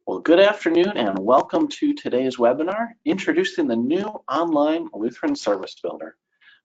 Well, good afternoon and welcome to today's webinar, introducing the new online Lutheran Service Builder.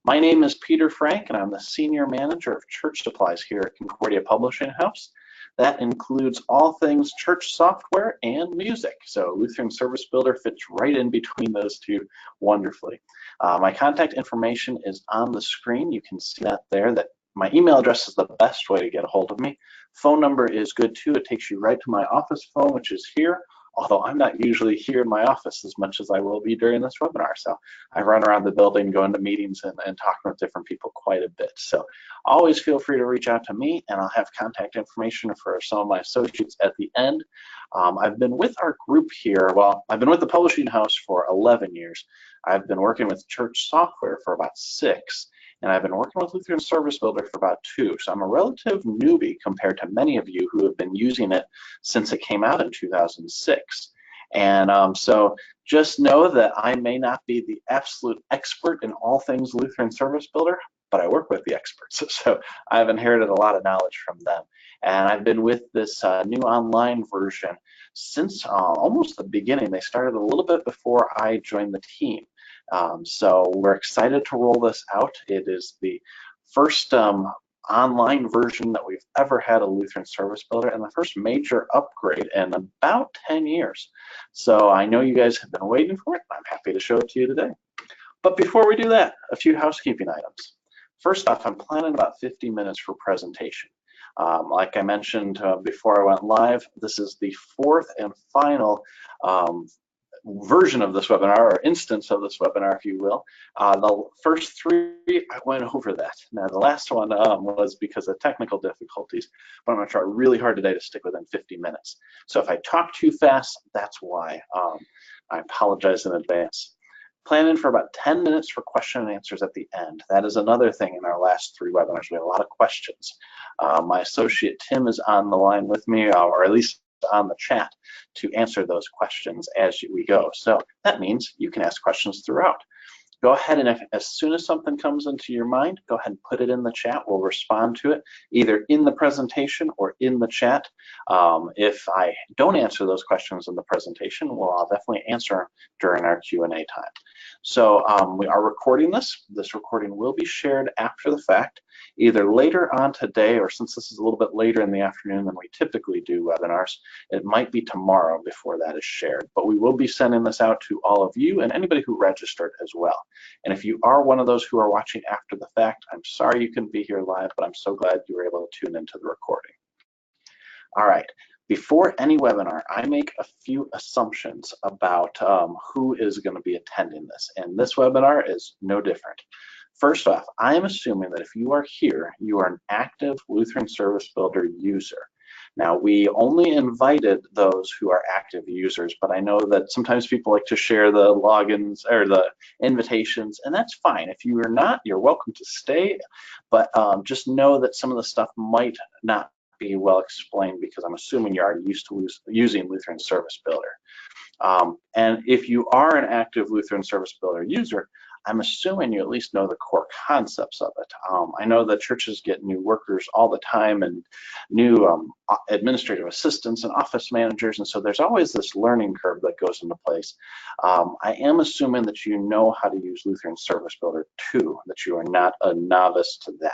My name is Peter Frank and I'm the Senior Manager of Church Supplies here at Concordia Publishing House. That includes all things church software and music. So Lutheran Service Builder fits right in between those two wonderfully. My contact information is on the screen. You can see that there. My email address is the best way to get a hold of me. Phone number is good too. It takes you right to my office phone, which is here, although I'm not usually here in my office as much as I will be during this webinar. So I run around the building, going to meetings and talking with different people quite a bit. So always feel free to reach out to me and I'll have contact information for some of my associates at the end. I've been with our group here, well, I've been with the publishing house for 11 years. I've been working with church software for about 6. And I've been working with Lutheran Service Builder for about 2. So I'm a relative newbie compared to many of you who have been using it since it came out in 2006. And so just know that I may not be the absolute expert in all things Lutheran Service Builder, but I work with the experts. So I've inherited a lot of knowledge from them. And I've been with this new online version since almost the beginning. They started a little bit before I joined the team. So we're excited to roll this out. It is the first online version that we've ever had a Lutheran Service Builder and the first major upgrade in about 10 years. So I know you guys have been waiting for it. I'm happy to show it to you today. But before we do that, a few housekeeping items. First off, I'm planning about 50 minutes for presentation. Like I mentioned before I went live, this is the 4th and final version of this webinar, or instance of this webinar, if you will. The first 3, I went over that. Now, the last one was because of technical difficulties, but I'm going to try really hard today to stick within 50 minutes. So if I talk too fast, that's why. I apologize in advance. Planning for about 10 minutes for question and answers at the end. That is another thing in our last 3 webinars. We had a lot of questions. My associate Tim is on the line with me, or at least on the chat, to answer those questions as we go. So that means you can ask questions throughout. Go ahead and as soon as something comes into your mind, go ahead and put it in the chat. We'll respond to it either in the presentation or in the chat. If I don't answer those questions in the presentation, well, I'll definitely answer them during our Q&A time. So we are recording this. This recording will be shared after the fact, either later on today, or since this is a little bit later in the afternoon than we typically do webinars, it might be tomorrow before that is shared. But we will be sending this out to all of you and anybody who registered as well. And if you are one of those who are watching after the fact, I'm sorry you couldn't be here live, but I'm so glad you were able to tune into the recording. All right. Before any webinar, I make a few assumptions about who is going to be attending this, and this webinar is no different. First off, I am assuming that if you are here, you are an active Lutheran Service Builder user. Now, we only invited those who are active users, but I know that sometimes people like to share the logins or the invitations, and that's fine. If you are not, you're welcome to stay, but just know that some of the stuff might not be well explained because I'm assuming you're already used to using Lutheran Service Builder. And if you are an active Lutheran Service Builder user, I'm assuming you at least know the core concepts of it. I know that churches get new workers all the time and new administrative assistants and office managers, and so there's always this learning curve that goes into place. I am assuming that you know how to use Lutheran Service Builder too, that you are not a novice to that.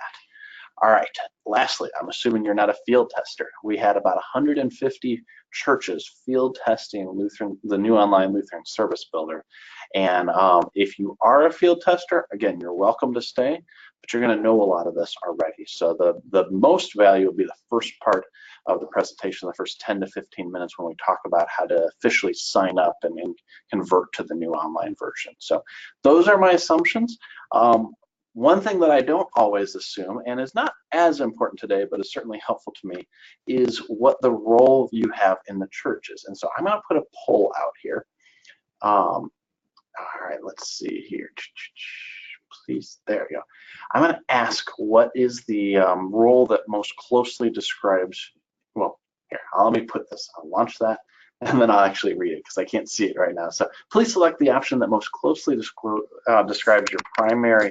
All right, lastly, I'm assuming you're not a field tester. We had about 150 churches field testing the new online Lutheran Service Builder. And if you are a field tester, again, you're welcome to stay, but you're gonna know a lot of this already. So the most value will be the first part of the presentation, the first 10 to 15 minutes when we talk about how to officially sign up and convert to the new online version. So those are my assumptions. One thing that I don't always assume, and is not as important today, but is certainly helpful to me, is what the role you have in the church is. And so I'm going to put a poll out here. All right, let's see here. Please, there we go. I'm going to ask what is the role that most closely describes, well, here, let me put this, I'll launch that, and then I'll actually read it because I can't see it right now. So please select the option that most closely describes your primary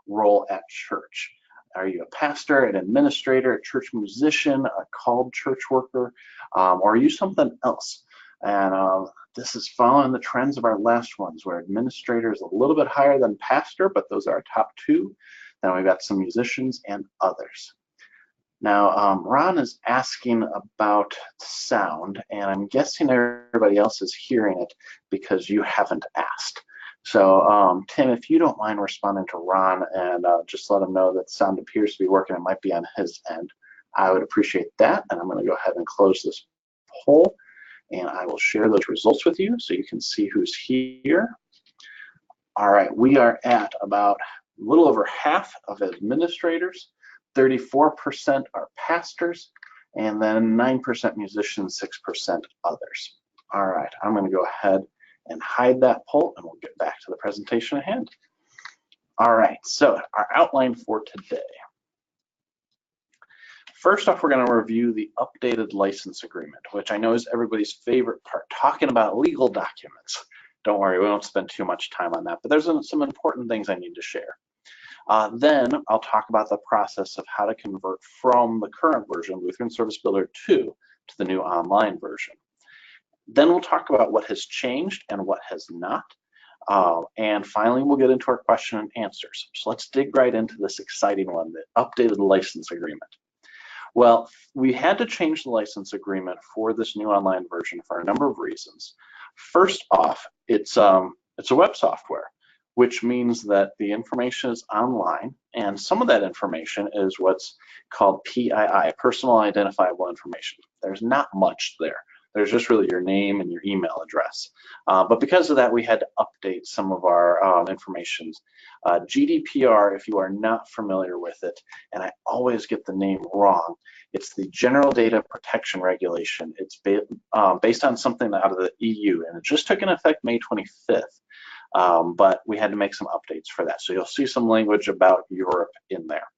role at church. Are you a pastor, an administrator, a church musician, a called church worker, or are you something else? And this is following the trends of our last ones, where administrator is a little bit higher than pastor, but those are our top two. Then we've got some musicians and others. Now, Ron is asking about sound, and I'm guessing everybody else is hearing it because you haven't asked. So, Tim, if you don't mind responding to Ron and just let him know that sound appears to be working, it might be on his end, I would appreciate that. And I'm going to go ahead and close this poll, and I will share those results with you so you can see who's here. All right, we are at about a little over half of administrators, 34% are pastors, and then 9% musicians, 6% others. All right, I'm going to go ahead and hide that poll, and we'll get back to the presentation at hand. All right, so our outline for today. First off, we're going to review the updated license agreement, which I know is everybody's favorite part, talking about legal documents. Don't worry, we won't spend too much time on that, but there's some important things I need to share. Then I'll talk about the process of how to convert from the current version, Lutheran Service Builder 2, to the new online version. Then we'll talk about what has changed and what has not. And finally, we'll get into our question and answers. So let's dig right into this exciting one, the updated license agreement. Well, we had to change the license agreement for this new online version for a number of reasons. First off, it's a web software, which means that the information is online, and some of that information is what's called PII, personal identifiable information. There's not much there. There's just really your name and your email address. But because of that, we had to update some of our information. GDPR, if you are not familiar with it, and I always get the name wrong, it's the General Data Protection Regulation. It's based on something out of the EU, and it just took in effect May 25th. But we had to make some updates for that. So you'll see some language about Europe in there.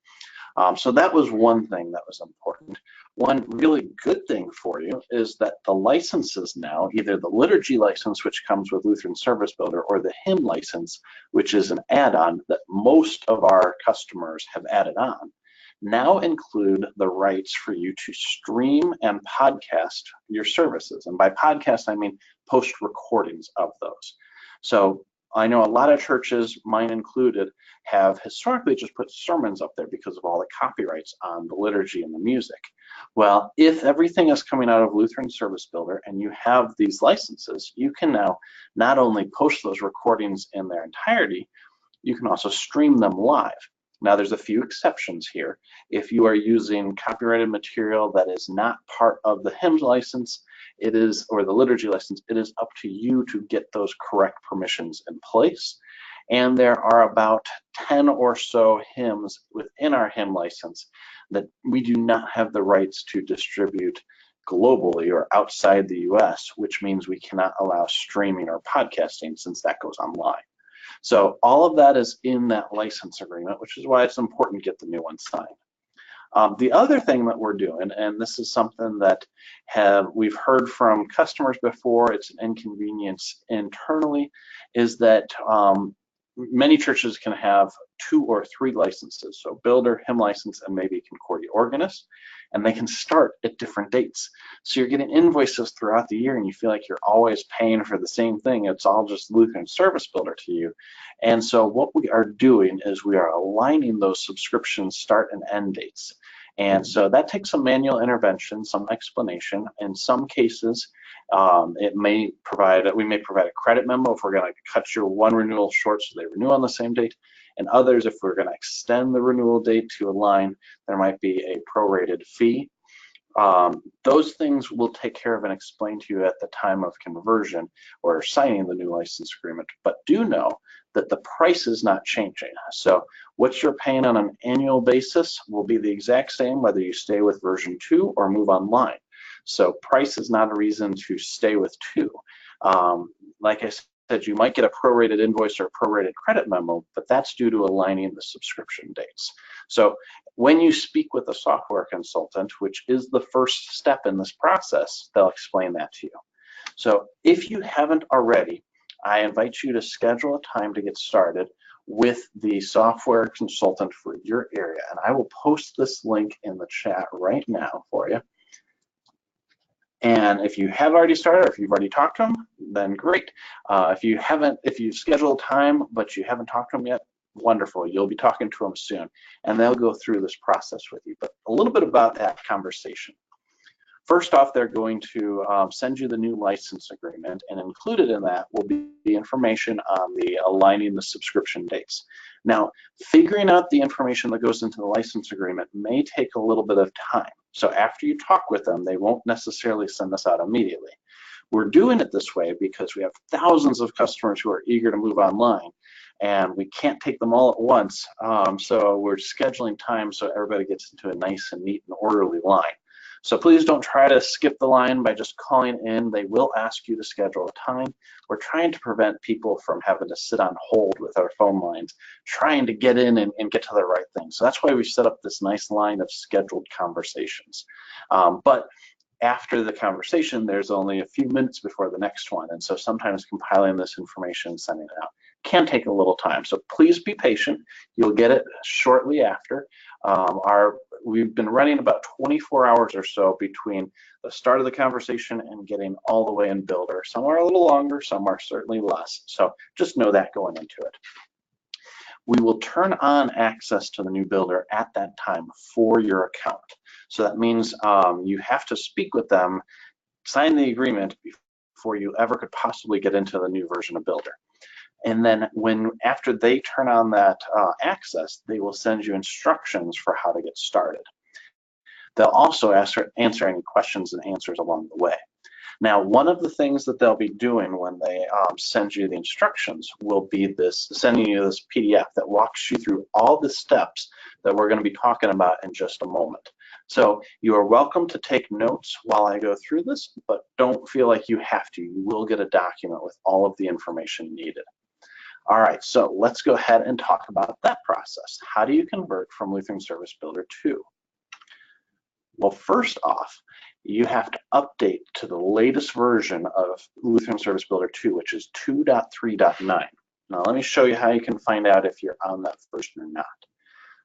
So that was one thing that was important. One really good thing for you is that the licenses now, either the liturgy license, which comes with Lutheran Service Builder, or the hymn license, which is an add-on that most of our customers have added on, now include the rights for you to stream and podcast your services. And by podcast, I mean post recordings of those. So I know a lot of churches, mine included, have historically just put sermons up there because of all the copyrights on the liturgy and the music. Well, if everything is coming out of Lutheran Service Builder and you have these licenses, you can now not only post those recordings in their entirety, you can also stream them live. Now, there's a few exceptions here. If you are using copyrighted material that is not part of the hymn license, or the liturgy license, it is up to you to get those correct permissions in place. And there are about 10 or so hymns within our hymn license that we do not have the rights to distribute globally or outside the US, which means we cannot allow streaming or podcasting since that goes online. So all of that is in that license agreement, which is why it's important to get the new one signed. The other thing that we're doing, and this is something that we've heard from customers before, it's an inconvenience internally, is that many churches can have 2 or 3 licenses, so Builder, hymn license, and maybe Concordia organist, and they can start at different dates. So you're getting invoices throughout the year and you feel like you're always paying for the same thing. It's all just Lutheran Service Builder to you. And so what we are doing is we are aligning those subscription start and end dates. And so that takes some manual intervention, some explanation. In some cases, we may provide a credit memo if we're going to cut your one renewal short so they renew on the same date. And others, if we're going to extend the renewal date to align, there might be a prorated fee. Those things we'll take care of and explain to you at the time of conversion or signing the new license agreement. But do know that the price is not changing. So what you're paying on an annual basis will be the exact same whether you stay with version 2 or move online. So price is not a reason to stay with 2. Like I said, you might get a prorated invoice or a prorated credit memo, but that's due to aligning the subscription dates. So when you speak with a software consultant, which is the first step in this process, they'll explain that to you. So if you haven't already, I invite you to schedule a time to get started with the software consultant for your area. And I will post this link in the chat right now for you. And if you have already started, or if you've already talked to them, then great. If you've scheduled time but you haven't talked to them yet, wonderful. You'll be talking to them soon, and they'll go through this process with you. But a little bit about that conversation. First off, they're going to send you the new license agreement, and included in that will be the information on the aligning the subscription dates. Now, figuring out the information that goes into the license agreement may take a little bit of time. So after you talk with them, they won't necessarily send this out immediately. We're doing it this way because we have thousands of customers who are eager to move online, and we can't take them all at once. So we're scheduling time so everybody gets into a nice and neat and orderly line. So please don't try to skip the line by just calling in. They will ask you to schedule a time. We're trying to prevent people from having to sit on hold with our phone lines, trying to get in and get to the right thing. So that's why we set up this nice line of scheduled conversations. But after the conversation, there's only a few minutes before the next one. And so sometimes compiling this information and sending it out can take a little time. So please be patient. You'll get it shortly after. We've been running about 24 hours or so between the start of the conversation and getting all the way in Builder. Some are a little longer, some are certainly less. So just know that going into it. We will turn on access to the new Builder at that time for your account. So that means you have to speak with them, sign the agreement before you ever could possibly get into the new version of Builder. And then after they turn on that access, they will send you instructions for how to get started. They'll also answer any questions and answers along the way. Now, one of the things that they'll be doing when they send you the instructions will be sending you this PDF that walks you through all the steps that we're going to be talking about in just a moment. So you are welcome to take notes while I go through this, but don't feel like you have to. You will get a document with all of the information needed. All right, so let's go ahead and talk about that process. How do you convert from Lutheran Service Builder 2? Well, first off, you have to update to the latest version of Lutheran Service Builder 2, which is 2.3.9. Now, let me show you how you can find out if you're on that version or not.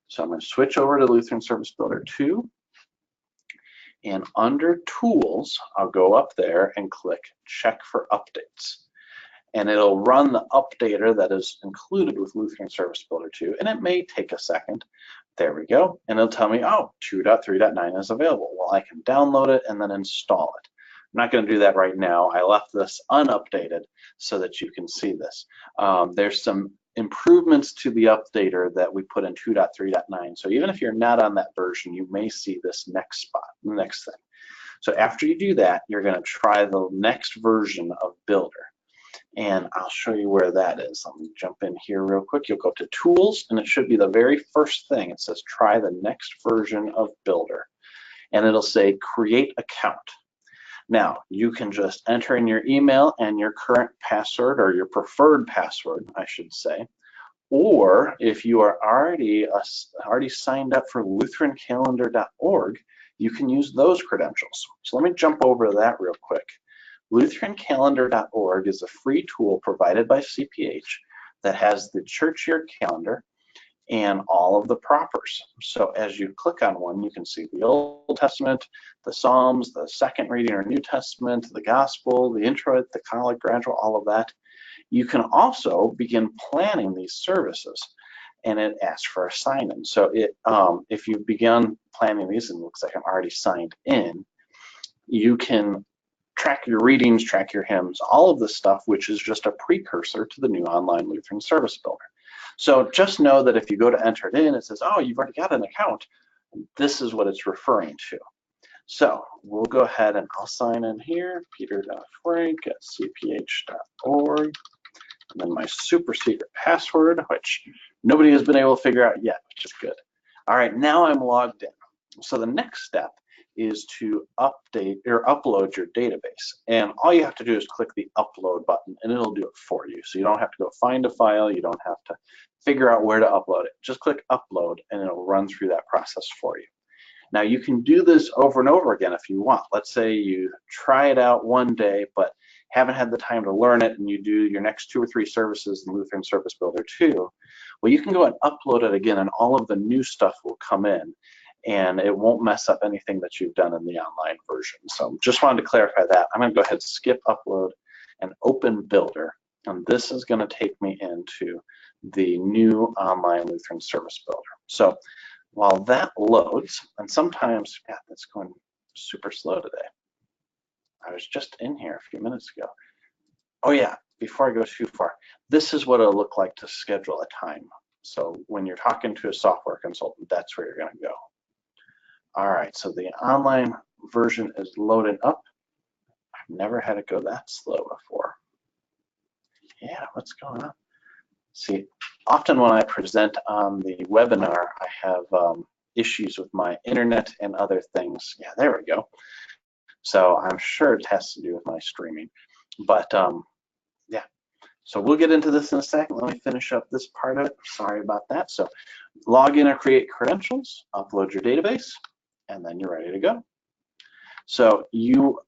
So I'm going to switch over to Lutheran Service Builder 2. And under Tools, I'll go up there and click Check for Updates. And it'll run the updater that is included with Lutheran Service Builder 2, and it may take a second. There we go, and it'll tell me, oh, 2.3.9 is available. Well, I can download it and then install it. I'm not going to do that right now. I left this unupdated so that you can see this. There's some improvements to the updater that we put in 2.3.9, so even if you're not on that version, you may see this next thing. So after you do that, you're going to try the next version of Builder. And I'll show you where that is. Let me jump in here real quick. You'll go to Tools, and it should be the very first thing. It says try the next version of Builder. And it'll say create account. Now, you can just enter in your email and your current password, or your preferred password, I should say. Or if you are already signed up for lutherancalendar.org, you can use those credentials. So let me jump over to that real quick. lutherancalendar.org is a free tool provided by CPH that has the church year calendar and all of the propers. So as you click on one, you can see the Old Testament, the Psalms, the second reading or New Testament, the Gospel, the introit, the collect, gradual, all of that. You can also begin planning these services, and it asks for a sign-in. So if you begin planning these, and it looks like I'm already signed in, you can track your readings, track your hymns, all of this stuff, which is just a precursor to the new online Lutheran Service Builder. So just know that if you go to enter it in, it says, oh, you've already got an account. This is what it's referring to. So we'll go ahead and I'll sign in here, peter.frank@cph.org, and then my super secret password, which nobody has been able to figure out yet, which is good. All right, now I'm logged in. So the next step is to update or upload your database. And all you have to do is click the upload button and it'll do it for you. So you don't have to go find a file, you don't have to figure out where to upload it. Just click upload and it'll run through that process for you. Now you can do this over and over again if you want. Let's say you try it out one day but haven't had the time to learn it and you do your next 2 or 3 services in Lutheran Service Builder 2. Well, you can go and upload it again and all of the new stuff will come in. and it won't mess up anything that you've done in the online version. So just wanted to clarify that. I'm going to go ahead and skip upload and open Builder, and this is going to take me into the new online Lutheran Service Builder. So while that loads, and sometimes, yeah, that's going super slow today. I was just in here a few minutes ago. Oh yeah, before I go too far, this is what it'll look like to schedule a time. So when you're talking to a software consultant, that's where you're going to go. All right, so the online version is loading up. I've never had it go that slow before. Yeah, what's going on? See, often when I present on the webinar, I have issues with my internet and other things. Yeah, there we go. So I'm sure it has to do with my streaming, but yeah. So we'll get into this in a second. Let me finish up this part of it. Sorry about that. So log in or create credentials, upload your database, and then you're ready to go. So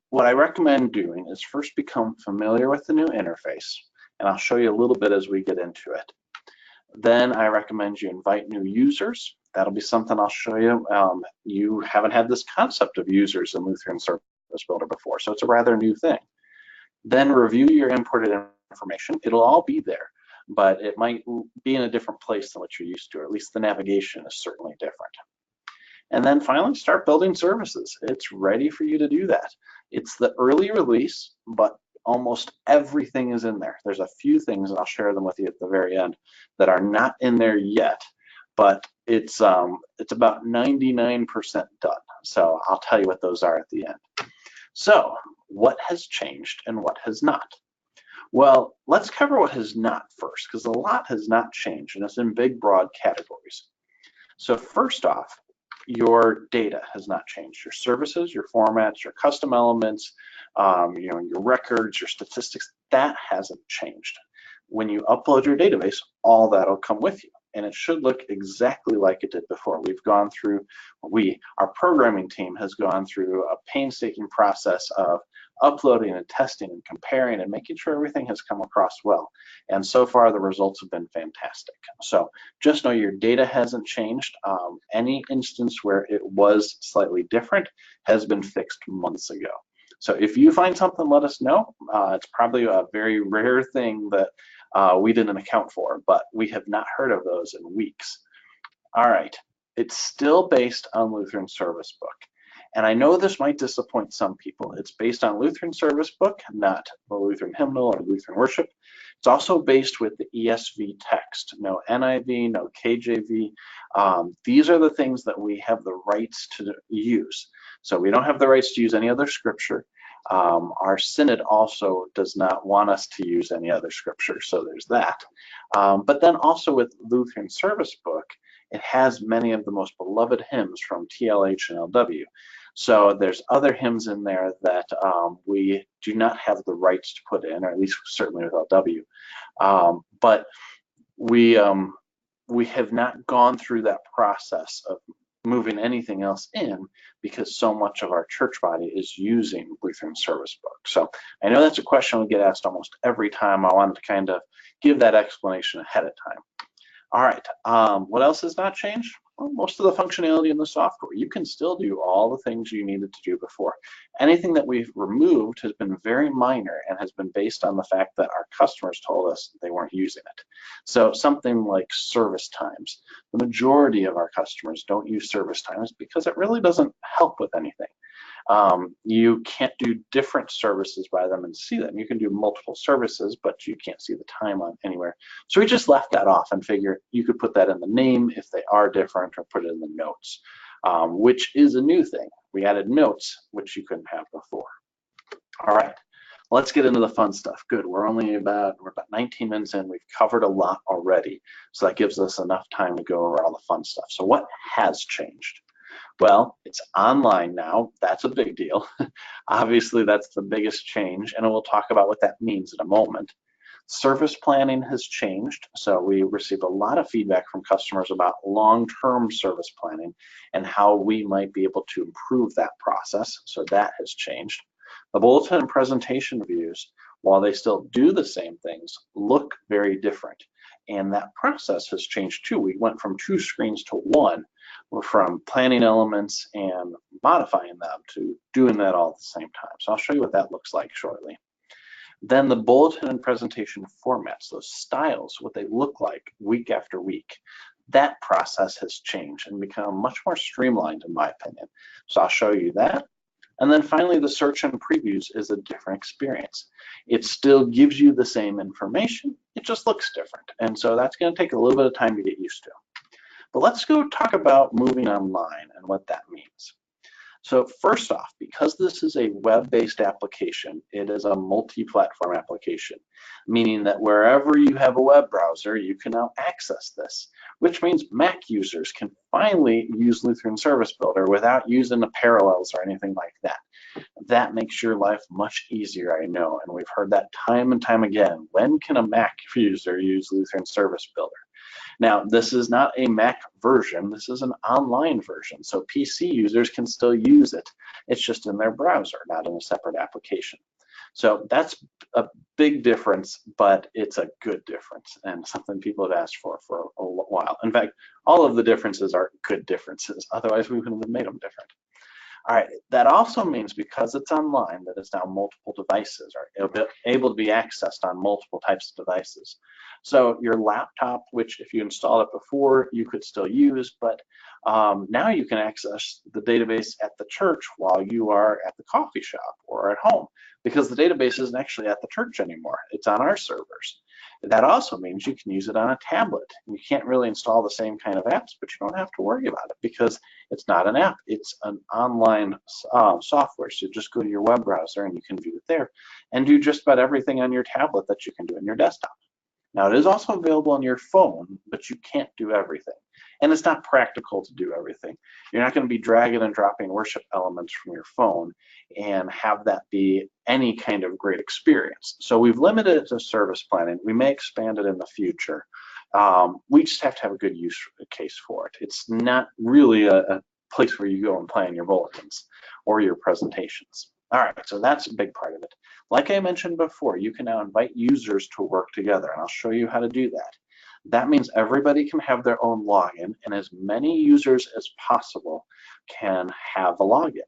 what I recommend doing is first become familiar with the new interface, and I'll show you a little bit as we get into it. Then I recommend you invite new users. That'll be something I'll show you. You haven't had this concept of users in Lutheran Service Builder before, so it's a rather new thing. Then review your imported information. It'll all be there, but it might be in a different place than what you're used to, or at least the navigation is certainly different. And then finally, start building services. It's ready for you to do that. It's the early release, but almost everything is in there. There's a few things, and I'll share them with you at the very end, that are not in there yet, but it's about 99% done. So I'll tell you what those are at the end. So what has changed and what has not? Well, let's cover what has not first, because a lot has not changed, and it's in big, broad categories. So first off, your data has not changed. Your services, your formats, your custom elements, your records, your statistics, that hasn't changed. When you upload your database, all that'll come with you, and it should look exactly like it did before. We've gone through, our programming team has gone through a painstaking process of uploading and testing and comparing and making sure everything has come across well. And so far, the results have been fantastic. So just know your data hasn't changed. Any instance where it was slightly different has been fixed months ago. So if you find something, let us know. It's probably a very rare thing that we didn't account for, but we have not heard of those in weeks. All right, it's still based on Lutheran Service Book. And I know this might disappoint some people. It's based on Lutheran Service Book, not the Lutheran Hymnal or Lutheran Worship. It's also based with the ESV text, no NIV, no KJV. These are the things that we have the rights to use. So we don't have the rights to use any other scripture. Our synod also does not want us to use any other scripture, so there's that. But then also with Lutheran Service Book, it has many of the most beloved hymns from TLH and LW. So there's other hymns in there that we do not have the rights to put in, or at least certainly with LW. But we have not gone through that process of moving anything else in, because so much of our church body is using Lutheran Service Book. So I know that's a question we get asked almost every time. I wanted to kind of give that explanation ahead of time. All right, what else has not changed? Well, most of the functionality in the software. You can still do all the things you needed to do before. Anything that we've removed has been very minor and has been based on the fact that our customers told us they weren't using it. So something like service times. The majority of our customers don't use service times because it really doesn't help with anything. You can't do different services by them and see them. You can do multiple services, but you can't see the time on anywhere. So we just left that off and figured you could put that in the name if they are different, or put it in the notes, which is a new thing. We added notes, which you couldn't have before. All right, let's get into the fun stuff. Good, we're about 19 minutes in. We've covered a lot already, so that gives us enough time to go over all the fun stuff. So what has changed? Well, it's online now. That's a big deal. Obviously, that's the biggest change, and we'll talk about what that means in a moment. Service planning has changed. So we received a lot of feedback from customers about long-term service planning and how we might be able to improve that process. So that has changed. The bulletin and presentation views, while they still do the same things, look very different. And that process has changed too. We went from 2 screens to 1. We're from planning elements and modifying them to doing that all at the same time. So I'll show you what that looks like shortly. Then the bulletin and presentation formats, those styles, what they look like week after week, that process has changed and become much more streamlined in my opinion. So I'll show you that. And then finally, the search and previews is a different experience. It still gives you the same information, it just looks different. And so that's going to take a little bit of time to get used to. But let's go talk about moving online and what that means. So first off, because this is a web-based application, it is a multi-platform application, meaning that wherever you have a web browser, you can now access this, which means Mac users can finally use Lutheran Service Builder without using the parallels or anything like that. That makes your life much easier, I know, and we've heard that time and time again. When can a Mac user use Lutheran Service Builder? Now, this is not a Mac version, this is an online version, so PC users can still use it. It's just in their browser, not in a separate application. So that's a big difference, but it's a good difference and something people have asked for a while. In fact, all of the differences are good differences, otherwise we wouldn't have made them different. All right, that also means because it's online that it's now multiple devices are able to be accessed on multiple types of devices. So your laptop, which if you installed it before, you could still use, but now you can access the database at the church while you are at the coffee shop or at home, because the database isn't actually at the church anymore. It's on our servers. That also means you can use it on a tablet. You can't really install the same kind of apps, but you don't have to worry about it because it's not an app. It's an online software. So just go to your web browser and you can view it there and do just about everything on your tablet that you can do on your desktop. Now, it is also available on your phone, but you can't do everything. And it's not practical to do everything. You're not going to be dragging and dropping worship elements from your phone and have that be any kind of great experience. So we've limited it to service planning. We may expand it in the future. We just have to have a good use case for it. It's not really a place where you go and plan your bulletins or your presentations. All right, so that's a big part of it. Like I mentioned before, you can now invite users to work together, and I'll show you how to do that. That means everybody can have their own login, and as many users as possible can have a login.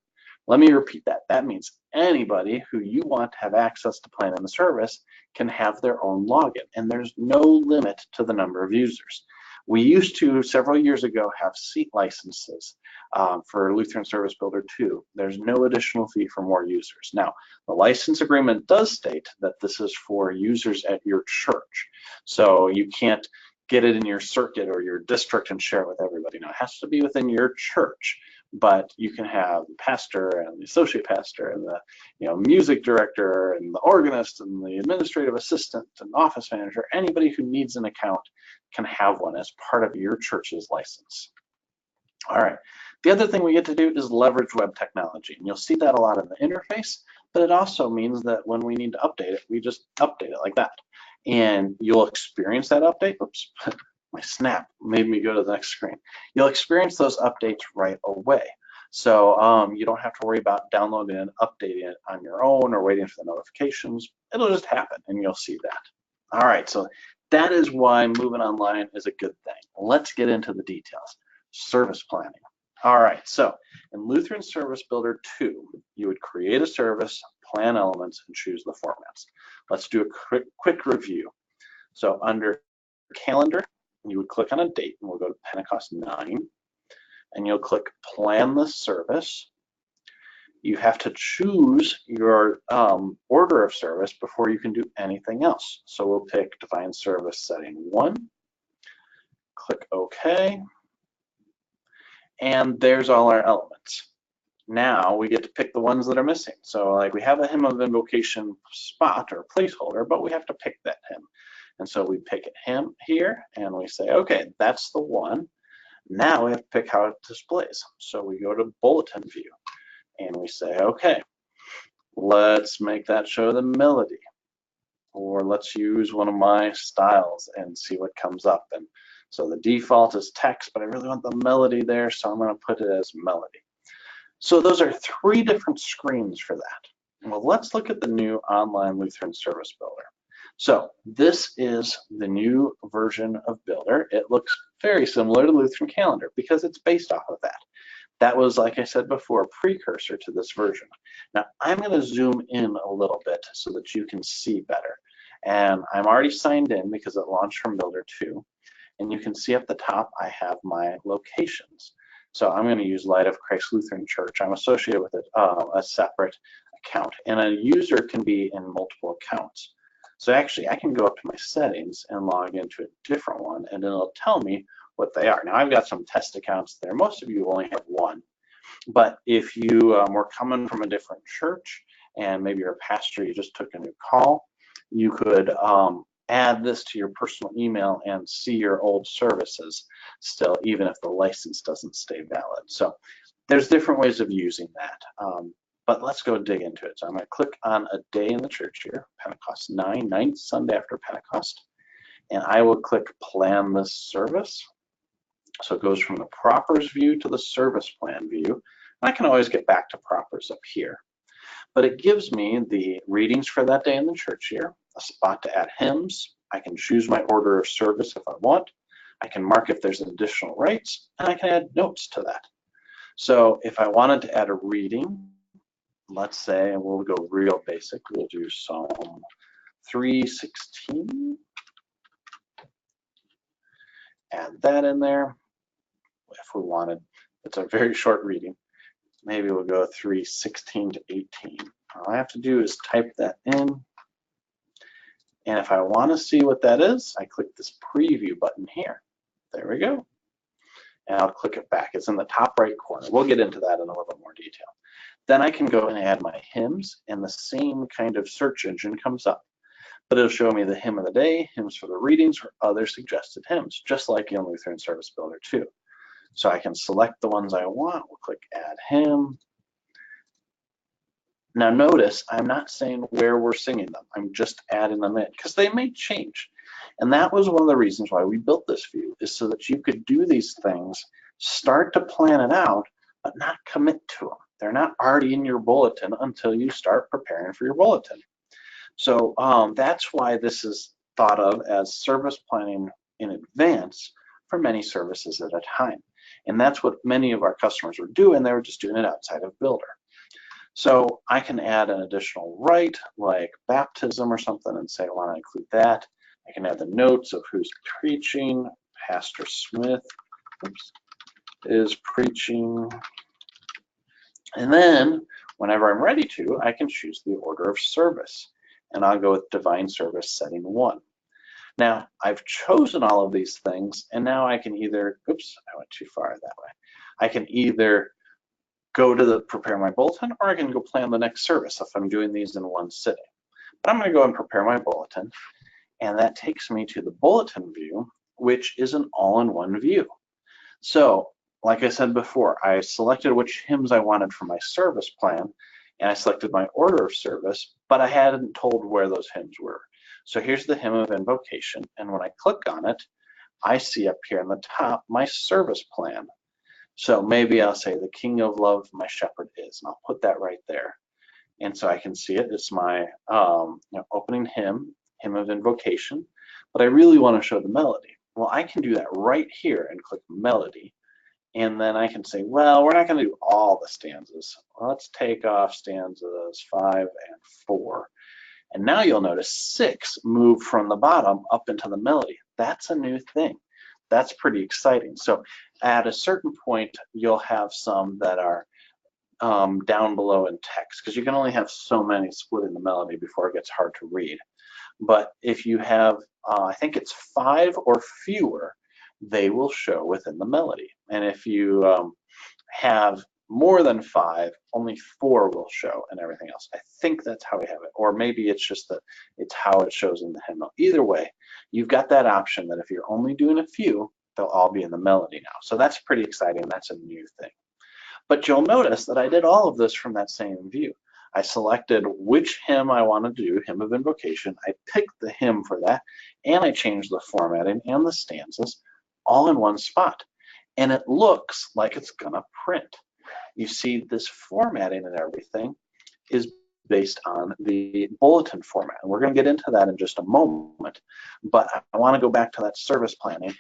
Let me repeat that. That means anybody who you want to have access to plan in the service can have their own login, and there's no limit to the number of users. We used to, several years ago, have seat licenses for Lutheran Service Builder 2. There's no additional fee for more users. Now, the license agreement does state that this is for users at your church. So you can't get it in your circuit or your district and share it with everybody. Now, it has to be within your church, but you can have the pastor and the associate pastor and the music director and the organist and the administrative assistant and office manager. Anybody who needs an account can have one as part of your church's license. All right, the other thing we get to do is leverage web technology, and you'll see that a lot in the interface, but it also means that when we need to update it, we just update it like that. And you'll experience that update. Oops, my snap made me go to the next screen. You'll experience those updates right away. So you don't have to worry about downloading and updating it on your own or waiting for the notifications. It'll just happen and you'll see that. All right, so that is why moving online is a good thing. Let's get into the details. Service planning. All right, so in Lutheran Service Builder 2, you would create a service, plan elements, and choose the formats. Let's do a quick review. So under calendar, you would click on a date, and we'll go to Pentecost 9, and you'll click plan the service. You have to choose your order of service before you can do anything else. So we'll pick Divine Service Setting 1, click OK, and there's all our elements. Now we get to pick the ones that are missing. So like we have a hymn of invocation spot or placeholder, but we have to pick that hymn. And so we pick hymn here and we say, okay, that's the one. Now we have to pick how it displays. So we go to Bulletin View and we say, okay, let's make that show the melody. Or let's use one of my styles and see what comes up. And so the default is text, but I really want the melody there, so I'm going to put it as melody. So those are 3 different screens for that. Well, let's look at the new online Lutheran Service Builder. So this is the new version of Builder. It looks very similar to Lutheran Calendar because it's based off of that. That was, like I said before, a precursor to this version. Now I'm going to zoom in a little bit so that you can see better. And I'm already signed in because it launched from Builder 2. And you can see at the top I have my locations. So I'm going to use Light of Christ Lutheran Church. I'm associated with a separate account. And a user can be in multiple accounts. So actually I can go up to my settings and log into a different one, and it'll tell me what they are. Now I've got some test accounts there. Most of you only have one. But if you were coming from a different church and maybe you're a pastor, you just took a new call, you could add this to your personal email and see your old services still, even if the license doesn't stay valid. So there's different ways of using that. But let's go dig into it. So I'm going to click on a day in the church here, Pentecost 9, 9th Sunday after Pentecost. And I will click Plan this service. So it goes from the propers view to the service plan view. And I can always get back to propers up here. But it gives me the readings for that day in the church here, a spot to add hymns. I can choose my order of service if I want. I can mark if there's additional rights, and I can add notes to that. So if I wanted to add a reading, let's say, and we'll go real basic, we'll do Psalm 316. Add that in there if we wanted. It's a very short reading. Maybe we'll go 3:16 to 18. All I have to do is type that in. And if I want to see what that is, I click this preview button here. There we go. And I'll click it back. It's in the top right corner. We'll get into that in a little bit more detail. Then I can go and add my hymns, and the same kind of search engine comes up. But it'll show me the hymn of the day, hymns for the readings, or other suggested hymns, just like in Lutheran Service Builder 2. So I can select the ones I want. We'll click Add Hymn. Now notice I'm not saying where we're singing them. I'm just adding them in because they may change. And that was one of the reasons why we built this view, is so that you could do these things, start to plan it out, but not commit to them. They're not already in your bulletin until you start preparing for your bulletin. So that's why this is thought of as service planning in advance for many services at a time. And that's what many of our customers were doing. They were just doing it outside of Builder. So I can add an additional rite like baptism or something and say I want to include that. I can add the notes of who's preaching. Pastor Smith is preaching. And then whenever I'm ready to, I can choose the order of service. And I'll go with Divine Service setting 1. Now I've chosen all of these things, and now I can either, oops, I went too far that way. I can either go to prepare my bulletin, or I can go plan the next service if I'm doing these in one sitting. But I'm going to go and prepare my bulletin, and that takes me to the bulletin view, which is an all-in-one view. So like I said before, I selected which hymns I wanted for my service plan, and I selected my order of service, but I hadn't told where those hymns were. So here's the hymn of invocation, and when I click on it, I see up here in the top my service plan. So maybe I'll say the King of Love my shepherd is, and I'll put that right there. And so I can see it. It's my opening hymn of invocation, but I really want to show the melody. Well, I can do that right here and click melody. And then I can say, well, we're not going to do all the stanzas. Let's take off stanzas 5 and 4. And now you'll notice 6 move from the bottom up into the melody. That's a new thing. That's pretty exciting. So at a certain point, you'll have some that are down below in text, because you can only have so many splitting the melody before it gets hard to read. But if you have, I think it's 5 or fewer, they will show within the melody. And if you have more than 5, only 4 will show, and everything else. I think that's how we have it. Or maybe it's just that it's how it shows in the hymnal. Either way, you've got that option that if you're only doing a few, they'll all be in the melody now. So that's pretty exciting. That's a new thing. But you'll notice that I did all of this from that same view. I selected which hymn I wanted to do, hymn of invocation. I picked the hymn for that, and I changed the formatting and the stanzas all in one spot. And it looks like it's gonna print. You see this formatting and everything is based on the bulletin format. And we're going to get into that in just a moment, but I want to go back to that service planning.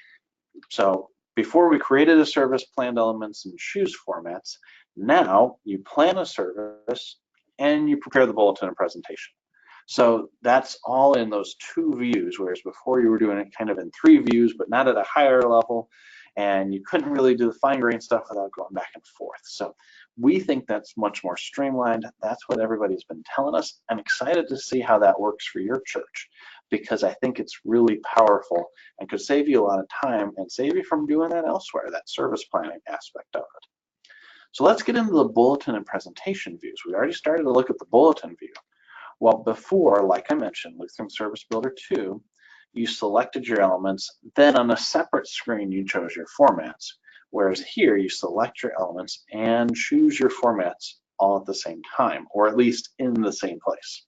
So before we created a service, planned elements and choose formats, now you plan a service and you prepare the bulletin and presentation. So that's all in those 2 views, whereas before you were doing it kind of in 3 views, but not at a higher level, and you couldn't really do the fine-grained stuff without going back and forth. So we think that's much more streamlined. That's what everybody's been telling us. I'm excited to see how that works for your church, because I think it's really powerful and could save you a lot of time and save you from doing that elsewhere, that service planning aspect of it. So let's get into the bulletin and presentation views. We already started to look at the bulletin view. Well, before, like I mentioned, Lutheran Service Builder 2, you selected your elements, then on a separate screen you chose your formats, whereas here you select your elements and choose your formats all at the same time, or at least in the same place.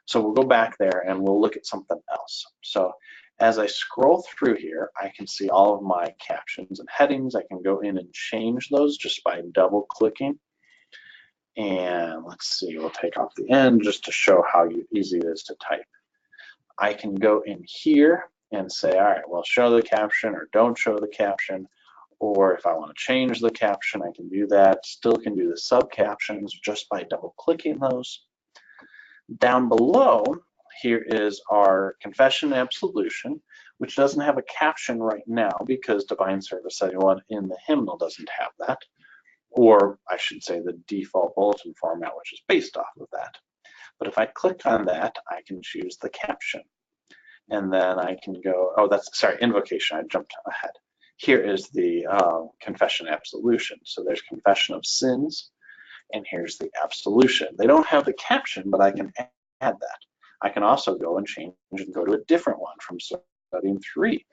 So we'll go back there and we'll look at something else. So as I scroll through here, I can see all of my captions and headings. I can go in and change those just by double clicking. And let's see, we'll take off the end just to show how easy it is to type. I can go in here and say, all right, well, show the caption or don't show the caption. Or if I want to change the caption, I can do that. Still can do the sub captions just by double clicking those. Down below, here is our confession and absolution, which doesn't have a caption right now because Divine Service 71 in the hymnal doesn't have that. Or I should say the default bulletin format, which is based off of that. But if I click on that, I can choose the caption. And then I can go, oh, that's, sorry, invocation, I jumped ahead. Here is the confession absolution. So there's confession of sins, and here's the absolution. They don't have the caption, but I can add that. I can also go and change and go to a different one from studying 3.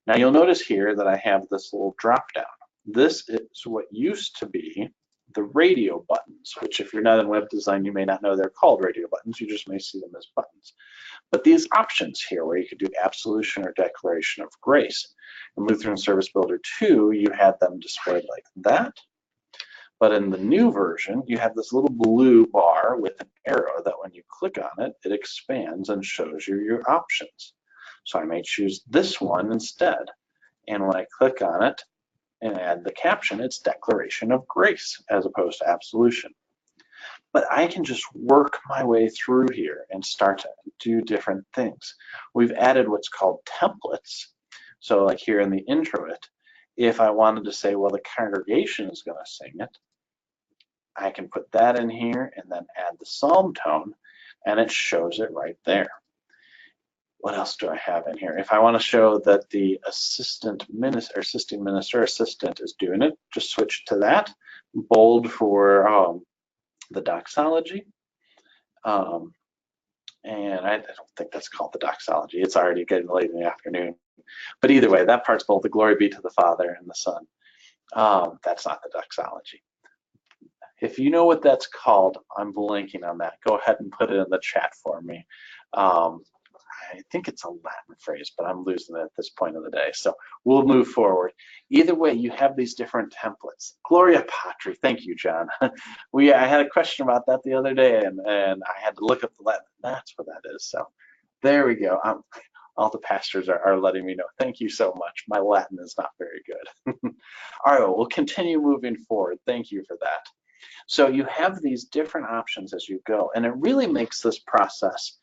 Now you'll notice here that I have this little drop down. This is what used to be the radio buttons, which if you're not in web design, you may not know they're called radio buttons. You just may see them as buttons. But these options here where you could do absolution or declaration of grace. In Lutheran Service Builder 2, you had them displayed like that. But in the new version, you have this little blue bar with an arrow that when you click on it, it expands and shows you your options. So I may choose this one instead. And when I click on it and add the caption, it's declaration of grace as opposed to absolution. But I can just work my way through here and start to do different things. We've added what's called templates. So like here in the introit, if I wanted to say, well, the congregation is going to sing it, I can put that in here and then add the psalm tone, and it shows it right there. What else do I have in here? If I want to show that the assistant minister assistant is doing it, just switch to that. Bold for the doxology. And I don't think that's called the doxology. It's already getting late in the afternoon. But either way, that part's bold. The glory be to the Father and the Son. That's not the doxology. If you know what that's called, I'm blanking on that. Go ahead and put it in the chat for me. I think it's a Latin phrase, but I'm losing it at this point of the day. So we'll move forward. Either way, you have these different templates. Gloria Patri, thank you, John. I had a question about that the other day, and I had to look up the Latin. That's what that is. So there we go. All the pastors are letting me know. Thank you so much. My Latin is not very good. All right, well, we'll continue moving forward. Thank you for that. So you have these different options as you go, and it really makes this process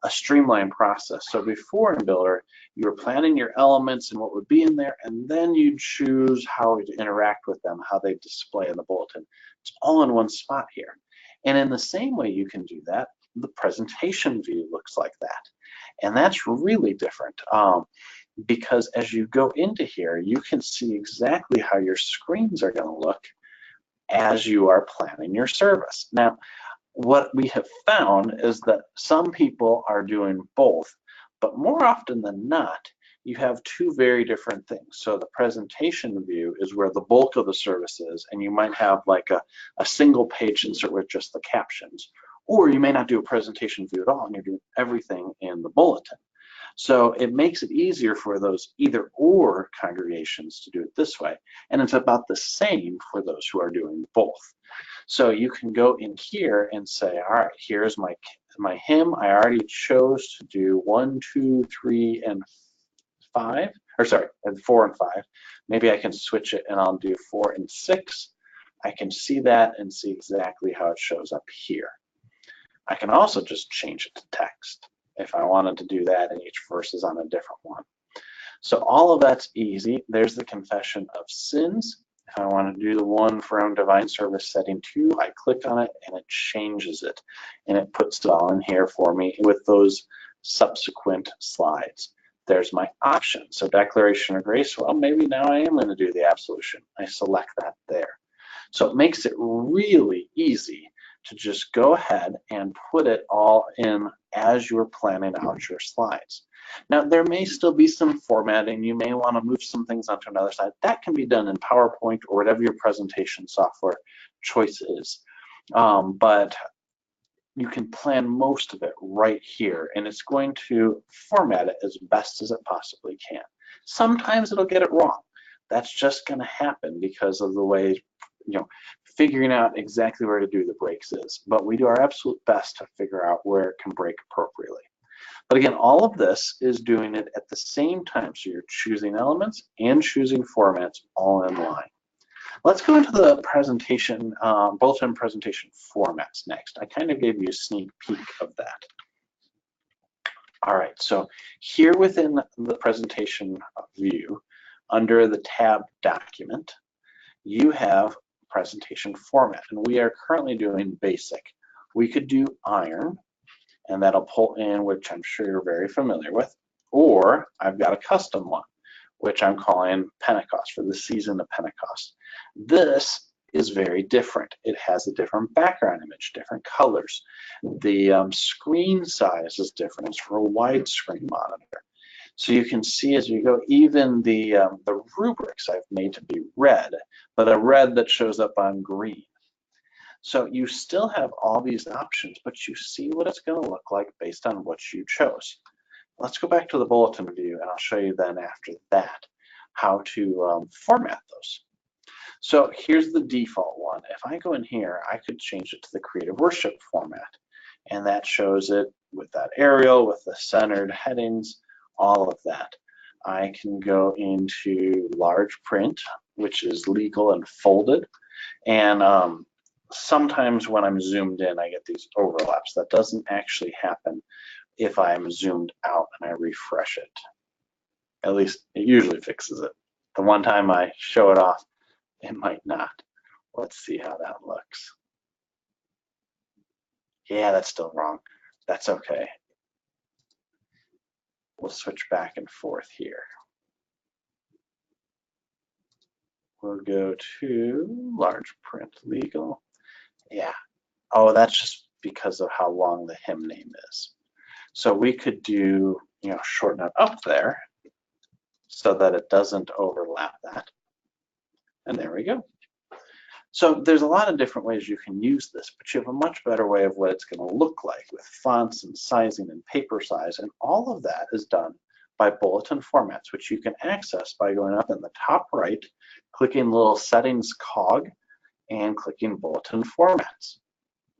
a streamlined process. So before in Builder, you were planning your elements and what would be in there, and then you choose how to interact with them, how they display in the bulletin. It's all in one spot here. And in the same way you can do that, the presentation view looks like that. And that's really different because as you go into here, you can see exactly how your screens are going to look as you are planning your service. Now, what we have found is that some people are doing both, but more often than not, you have 2 very different things. So the presentation view is where the bulk of the service is, and you might have like a single page insert with just the captions, or you may not do a presentation view at all, and you're doing everything in the bulletin. So it makes it easier for those either or congregations to do it this way, and it's about the same for those who are doing both. So you can go in here and say, all right, here's my hymn. I already chose to do 1, 2, 3, and 5, or sorry, and 4 and 5. Maybe I can switch it and I'll do 4 and 6. I can see that and see exactly how it shows up here. I can also just change it to text if I wanted to do that, and each verse is on a different one. So all of that's easy. There's the confession of sins. If I want to do the one from Divine Service Setting 2, I click on it and it changes it. And it puts it all in here for me with those subsequent slides. There's my option. So Declaration of Grace, well, maybe now I am going to do the absolution. I select that there. So it makes it really easy to just go ahead and put it all in as you're planning out your slides. Now, there may still be some formatting. You may want to move some things onto another slide. That can be done in PowerPoint or whatever your presentation software choice is. But you can plan most of it right here, and it's going to format it as best as it possibly can. Sometimes it'll get it wrong. That's just going to happen because of the way, figuring out exactly where to do the breaks is. But we do our absolute best to figure out where it can break appropriately. But again, all of this is doing it at the same time. So you're choosing elements and choosing formats all in line. Let's go into the presentation, bulletin presentation formats next. I kind of gave you a sneak peek of that. All right, so here within the presentation view, under the tab document, you have presentation format, and we are currently doing basic. We could do iron, and that'll pull in, which I'm sure you're very familiar with, or I've got a custom one, which I'm calling Pentecost, for the season of Pentecost. This is very different. It has a different background image, different colors. The screen size is different. It's for a widescreen monitor. So you can see as you go, even the rubrics I've made to be red, but a red that shows up on green. So you still have all these options, but you see what it's going to look like based on what you chose. Let's go back to the bulletin view, and I'll show you then after that how to format those. So here's the default one. If I go in here, I could change it to the Creative Worship format, and that shows it with that Arial, with the centered headings, all of that. I can go into large print, which is legal and folded, and sometimes when I'm zoomed in, I get these overlaps. That doesn't actually happen if I'm zoomed out and I refresh it. At least it usually fixes it. The one time I show it off, it might not. Let's see how that looks. Yeah, that's still wrong. That's okay. We'll switch back and forth here. We'll go to large print legal. Yeah. Oh, that's just because of how long the hymn name is. So we could do, shorten it up there so that it doesn't overlap that. And there we go. So there's a lot of different ways you can use this, but you have a much better way of what it's going to look like with fonts and sizing and paper size. And all of that is done by bulletin formats, which you can access by going up in the top right, clicking the little settings cog, and clicking bulletin formats.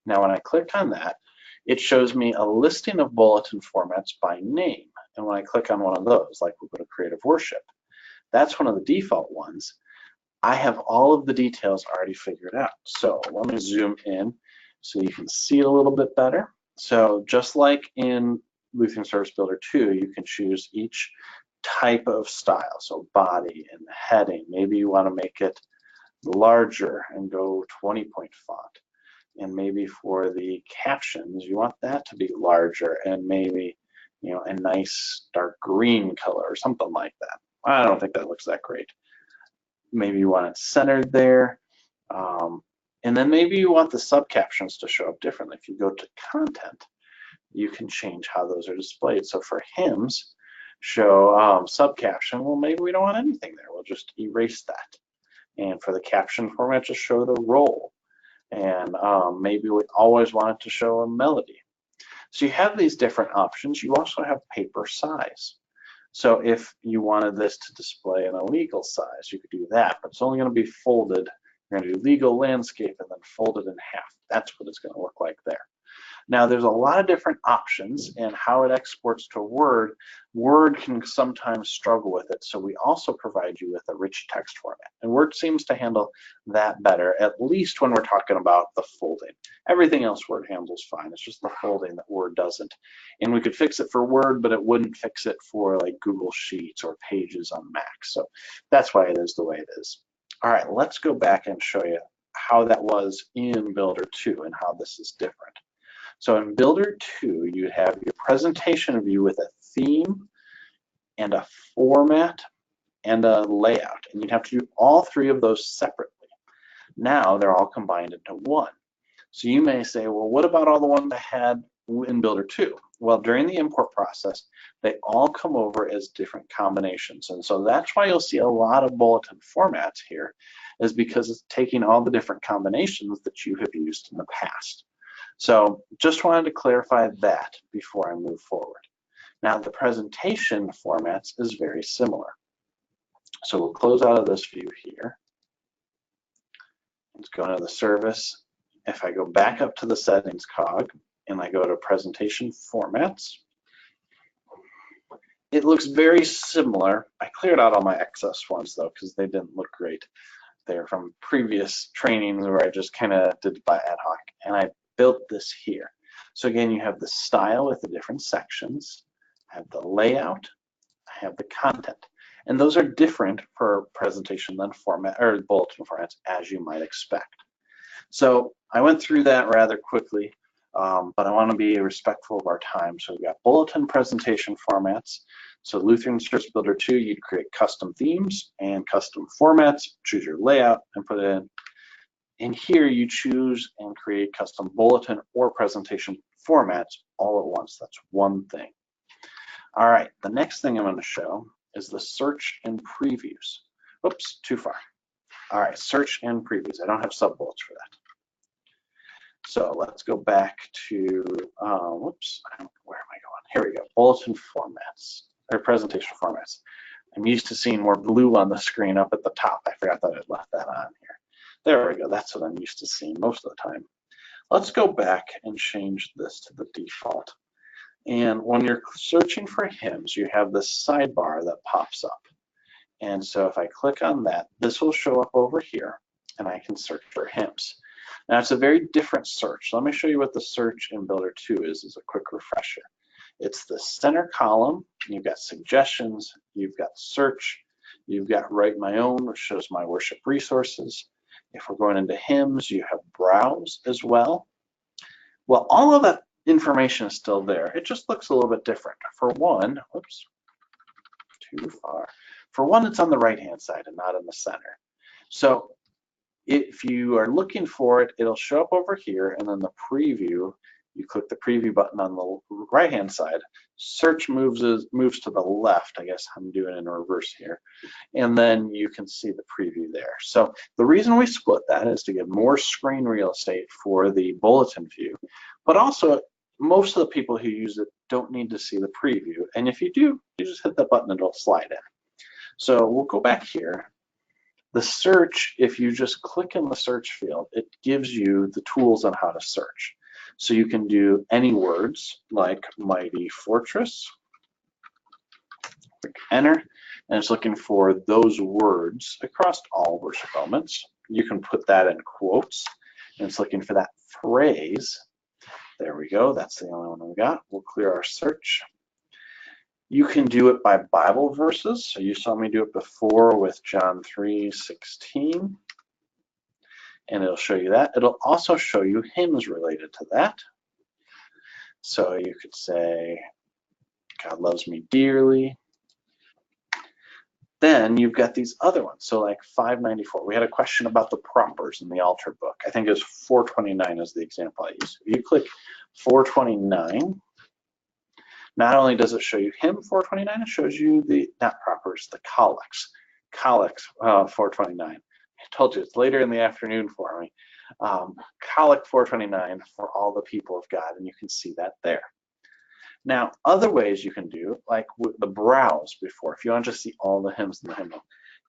Now, when I click on that, it shows me a listing of bulletin formats by name. And when I click on one of those, like we'll go to Creative Worship, that's one of the default ones. I have all of the details already figured out. So let me zoom in so you can see it a little bit better. So just like in Lutheran Service Builder 2, you can choose each type of style. So body and heading. Maybe you want to make it larger and go 20-point font. And maybe for the captions, you want that to be larger and maybe, a nice dark green color or something like that. I don't think that looks that great. Maybe you want it centered there. And then maybe you want the subcaptions to show up differently. If you go to content, you can change how those are displayed. So for hymns, show subcaption. Well, maybe we don't want anything there. We'll just erase that. And for the caption format, just show the roll. And maybe we always want it to show a melody. So you have these different options. You also have paper size. So if you wanted this to display in a legal size, you could do that, but it's only going to be folded You're going to do legal, landscape, and then fold it in half. That's what it's going to look like there. Now, there's a lot of different options and how it exports to Word. Word can sometimes struggle with it, so we also provide you with a rich text format. And Word seems to handle that better, at least when we're talking about the folding. Everything else Word handles fine. It's just the folding that Word doesn't. And we could fix it for Word, but it wouldn't fix it for like Google Sheets or Pages on Mac. So that's why it is the way it is. All right, let's go back and show you how that was in Builder 2 and how this is different. So in Builder 2, you have your presentation view with a theme and a format and a layout. And you'd have to do all three of those separately. Now they're all combined into one. So you may say, well, what about all the ones I had in Builder 2? Well, during the import process, they all come over as different combinations. And so that's why you'll see a lot of bulletin formats here, is because it's taking all the different combinations that you have used in the past. So just wanted to clarify that before I move forward. Now the presentation formats is very similar. So we'll close out of this view here. Let's go into the service. If I go back up to the settings cog and I go to presentation formats, it looks very similar. I cleared out all my excess ones though, because they didn't look great. They're from previous trainings where I just kind of did by ad hoc, and I built this here. So again, you have the style with the different sections, I have the layout, I have the content, and those are different for presentation than format or bulletin formats, as you might expect. So I went through that rather quickly, but I want to be respectful of our time. So we've got bulletin presentation formats. So Lutheran Service Builder 2, you'd create custom themes and custom formats, choose your layout and put it in. And here you choose and create custom bulletin or presentation formats all at once. That's one thing. All right, the next thing I'm going to show is the search and previews. Oops, too far. All right, search and previews. I don't have sub-bullets for that. So let's go back to, whoops, where am I going? Here we go, bulletin formats, or presentation formats. I'm used to seeing more blue on the screen up at the top. I forgot that I'd left that on here. There we go, that's what I'm used to seeing most of the time. Let's go back and change this to the default. And when you're searching for hymns, you have this sidebar that pops up. And so if I click on that, this will show up over here, and I can search for hymns. Now it's a very different search. Let me show you what the search in Builder 2 is as a quick refresher. It's the center column, you've got suggestions, you've got search, you've got write my own, which shows my worship resources. If we're going into hymns, you have browse as well. Well, all of that information is still there. It just looks a little bit different. For one, whoops, too far. For one, it's on the right-hand side and not in the center. So if you are looking for it, it'll show up over here, and then the preview, you click the preview button on the right-hand side. Search moves to the left. I guess I'm doing it in reverse here. And then you can see the preview there. So the reason we split that is to give more screen real estate for the bulletin view, but also most of the people who use it don't need to see the preview. And if you do, you just hit the button and it'll slide in. So we'll go back here. The search, if you just click in the search field, it gives you the tools on how to search. So you can do any words like mighty fortress, click enter, and it's looking for those words across all worship elements. You can put that in quotes, and it's looking for that phrase. There we go, that's the only one we got. We'll clear our search. You can do it by Bible verses. So you saw me do it before with John 3:16. And it'll show you that. It'll also show you hymns related to that. So you could say, God loves me dearly. Then you've got these other ones. So like 594, we had a question about the propers in the altar book. I think it was 429 is the example I used. If you click 429, not only does it show you hymn 429, it shows you the, not propers, the collects. Collects 429. I told you it's later in the afternoon for me. Collect 429 for all the people of God, and you can see that there. Now, other ways you can do, like with the browse before, if you want to just see all the hymns in the hymnal,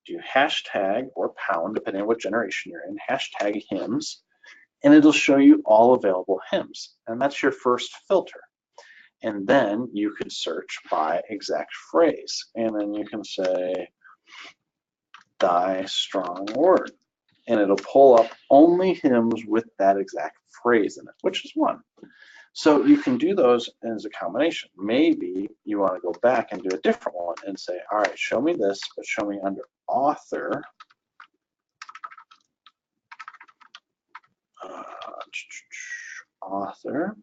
do hashtag or pound, depending on what generation you're in, hashtag hymns, and it'll show you all available hymns. And that's your first filter. And then you could search by exact phrase. And then you can say, thy strong word. And it'll pull up only hymns with that exact phrase in it, which is one. So you can do those as a combination. Maybe you want to go back and do a different one and say, all right, show me this, but show me under author. Author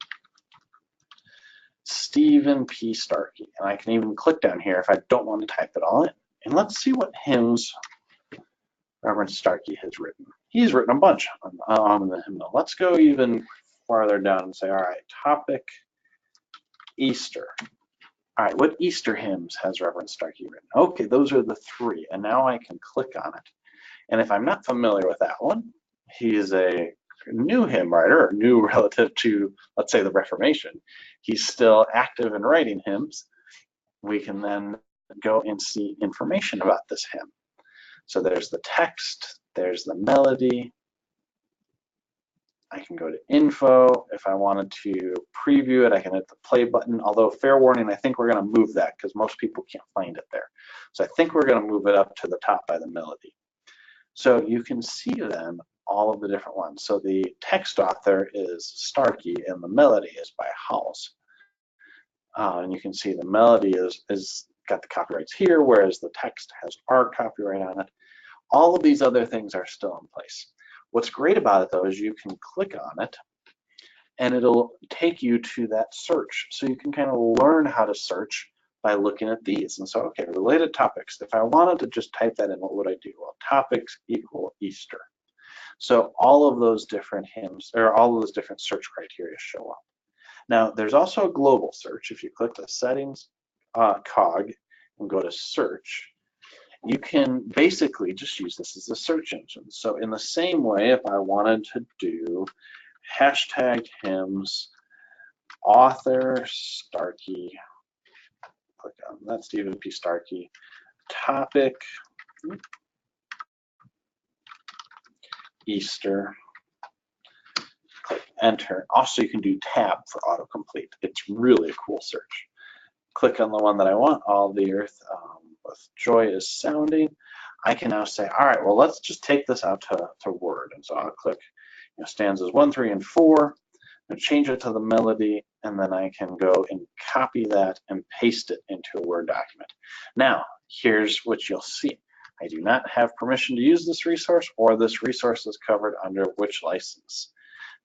Stephen P. Starkey. And I can even click down here if I don't want to type it all in. And let's see what hymns Reverend Starkey has written. He's written a bunch on the hymnal. Let's go even farther down and say, all right, topic, Easter. All right, what Easter hymns has Reverend Starkey written? Okay, those are the three, and now I can click on it. And if I'm not familiar with that one, he's a new hymn writer, or new relative to, let's say, the Reformation. He's still active in writing hymns. We can then go and see information about this hymn. So there's the text, there's the melody. I can go to info. If I wanted to preview it, I can hit the play button. Although, fair warning, I think we're going to move that because most people can't find it there. So I think we're going to move it up to the top by the melody. So you can see then all of the different ones. So the text author is Starkey and the melody is by House. And you can see the melody is got the copyrights here, whereas the text has our copyright on it. All of these other things are still in place. What's great about it though is you can click on it and it'll take you to that search. So you can kind of learn how to search by looking at these. And so, okay, related topics. If I wanted to just type that in, what would I do? Well, topics equal Easter. So all of those different hymns, or all of those different search criteria show up. Now, there's also a global search. If you click the settings cog and go to search, you can basically just use this as a search engine. So in the same way, if I wanted to do hashtag hymns, author Starkey, click on that, Stephen P. Starkey, topic, Easter, click enter. Also, you can do tab for autocomplete. It's really a cool search. Click on the one that I want, all the earth with joy is sounding. I can now say, all right, well, let's just take this out to Word. And so I'll click stanzas 1, 3, and 4, and change it to the melody, and then I can go and copy that and paste it into a Word document. Now, here's what you'll see. I do not have permission to use this resource, or this resource is covered under which license.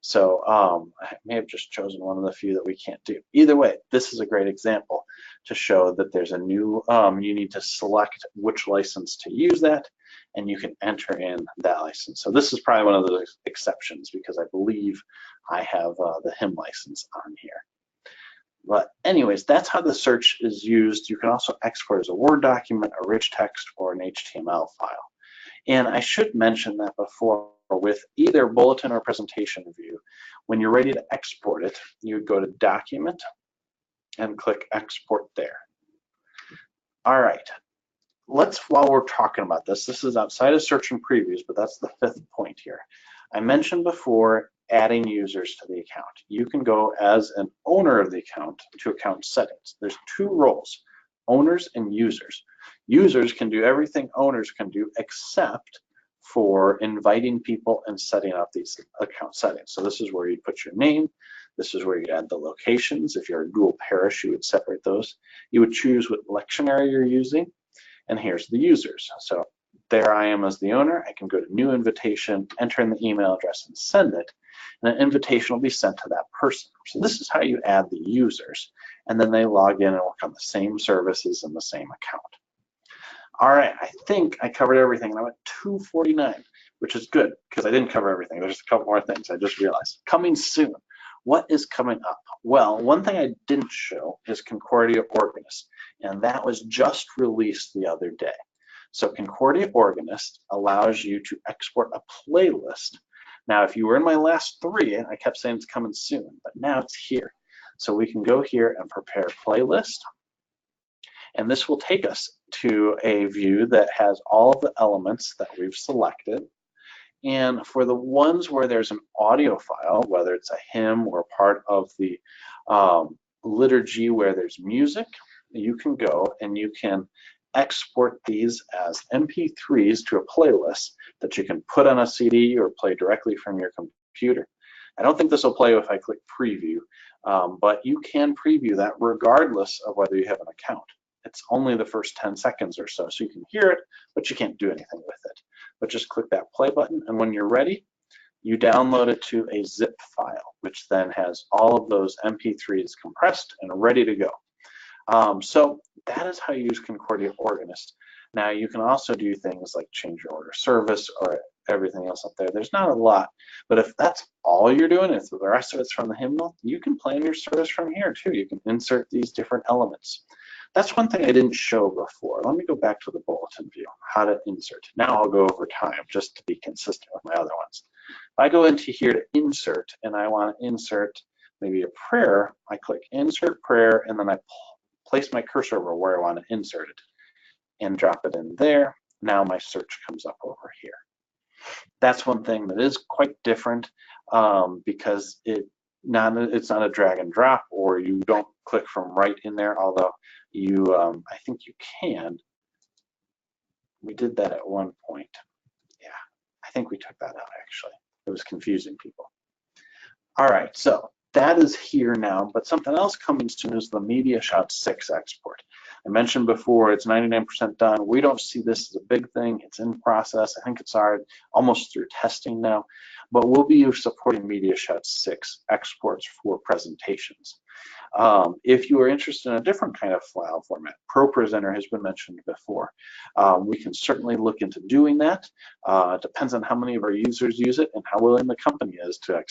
So I may have just chosen one of the few that we can't do. Either way, this is a great example to show that there's a new, you need to select which license to use that, and you can enter in that license. So this is probably one of those exceptions because I believe I have the hymn license on here. But anyways, that's how the search is used. You can also export as a Word document, a rich text, or an HTML file. And I should mention that before, with either Bulletin or Presentation View, when you're ready to export it, you would go to Document and click Export there. All right, while we're talking about this, this is outside of search and previews, but that's the fifth point here. I mentioned before adding users to the account. You can go as an owner of the account to account settings. There's two roles, owners and users. Users can do everything owners can do except for inviting people and setting up these account settings. So this is where you put your name. This is where you add the locations. If you're a dual parish, you would separate those. You would choose what lectionary you're using. And here's the users. So there I am as the owner. I can go to new invitation, enter in the email address and send it. And an invitation will be sent to that person. So this is how you add the users. And then they log in and work on the same services in the same account. All right, I think I covered everything, and I'm at 2:49, which is good because I didn't cover everything. There's a couple more things I just realized. Coming soon. What is coming up? Well, one thing I didn't show is Concordia Organist, and that was just released the other day. So Concordia Organist allows you to export a playlist. Now, if you were in my last three, I kept saying it's coming soon, but now it's here. So we can go here and prepare a playlist. And this will take us to a view that has all of the elements that we've selected. And for the ones where there's an audio file, whether it's a hymn or part of the liturgy where there's music, you can go and you can export these as MP3s to a playlist that you can put on a CD or play directly from your computer. I don't think this will play if I click preview, but you can preview that regardless of whether you have an account. It's only the first 10 seconds or so, so you can hear it, but you can't do anything with it. But just click that play button, and when you're ready, you download it to a zip file, which then has all of those MP3s compressed and ready to go. So that is how you use Concordia Organist. Now you can also do things like change your order of service or everything else up there. There's not a lot, but if that's all you're doing, if the rest of it's from the hymnal, you can plan your service from here too. You can insert these different elements. That's one thing I didn't show before. Let me go back to the bulletin view, how to insert. Now I'll go over time just to be consistent with my other ones. If I go into here to insert and I want to insert maybe a prayer, I click insert prayer and then I place my cursor over where I want to insert it and drop it in there. Now my search comes up over here. That's one thing that is quite different because it's not a drag and drop, or you don't click from right in there, although you I think you can. We did that at one point. Yeah, I think we took that out actually. It was confusing people. All right, so that is here now, but something else coming soon is the MediaShout 6 export. I mentioned before it's 99% done. We don't see this as a big thing. It's in process. I think it's almost through testing now, but we'll be supporting MediaShout 6 exports for presentations. If you are interested in a different kind of file format, ProPresenter has been mentioned before. We can certainly look into doing that. It depends on how many of our users use it and how willing the company is to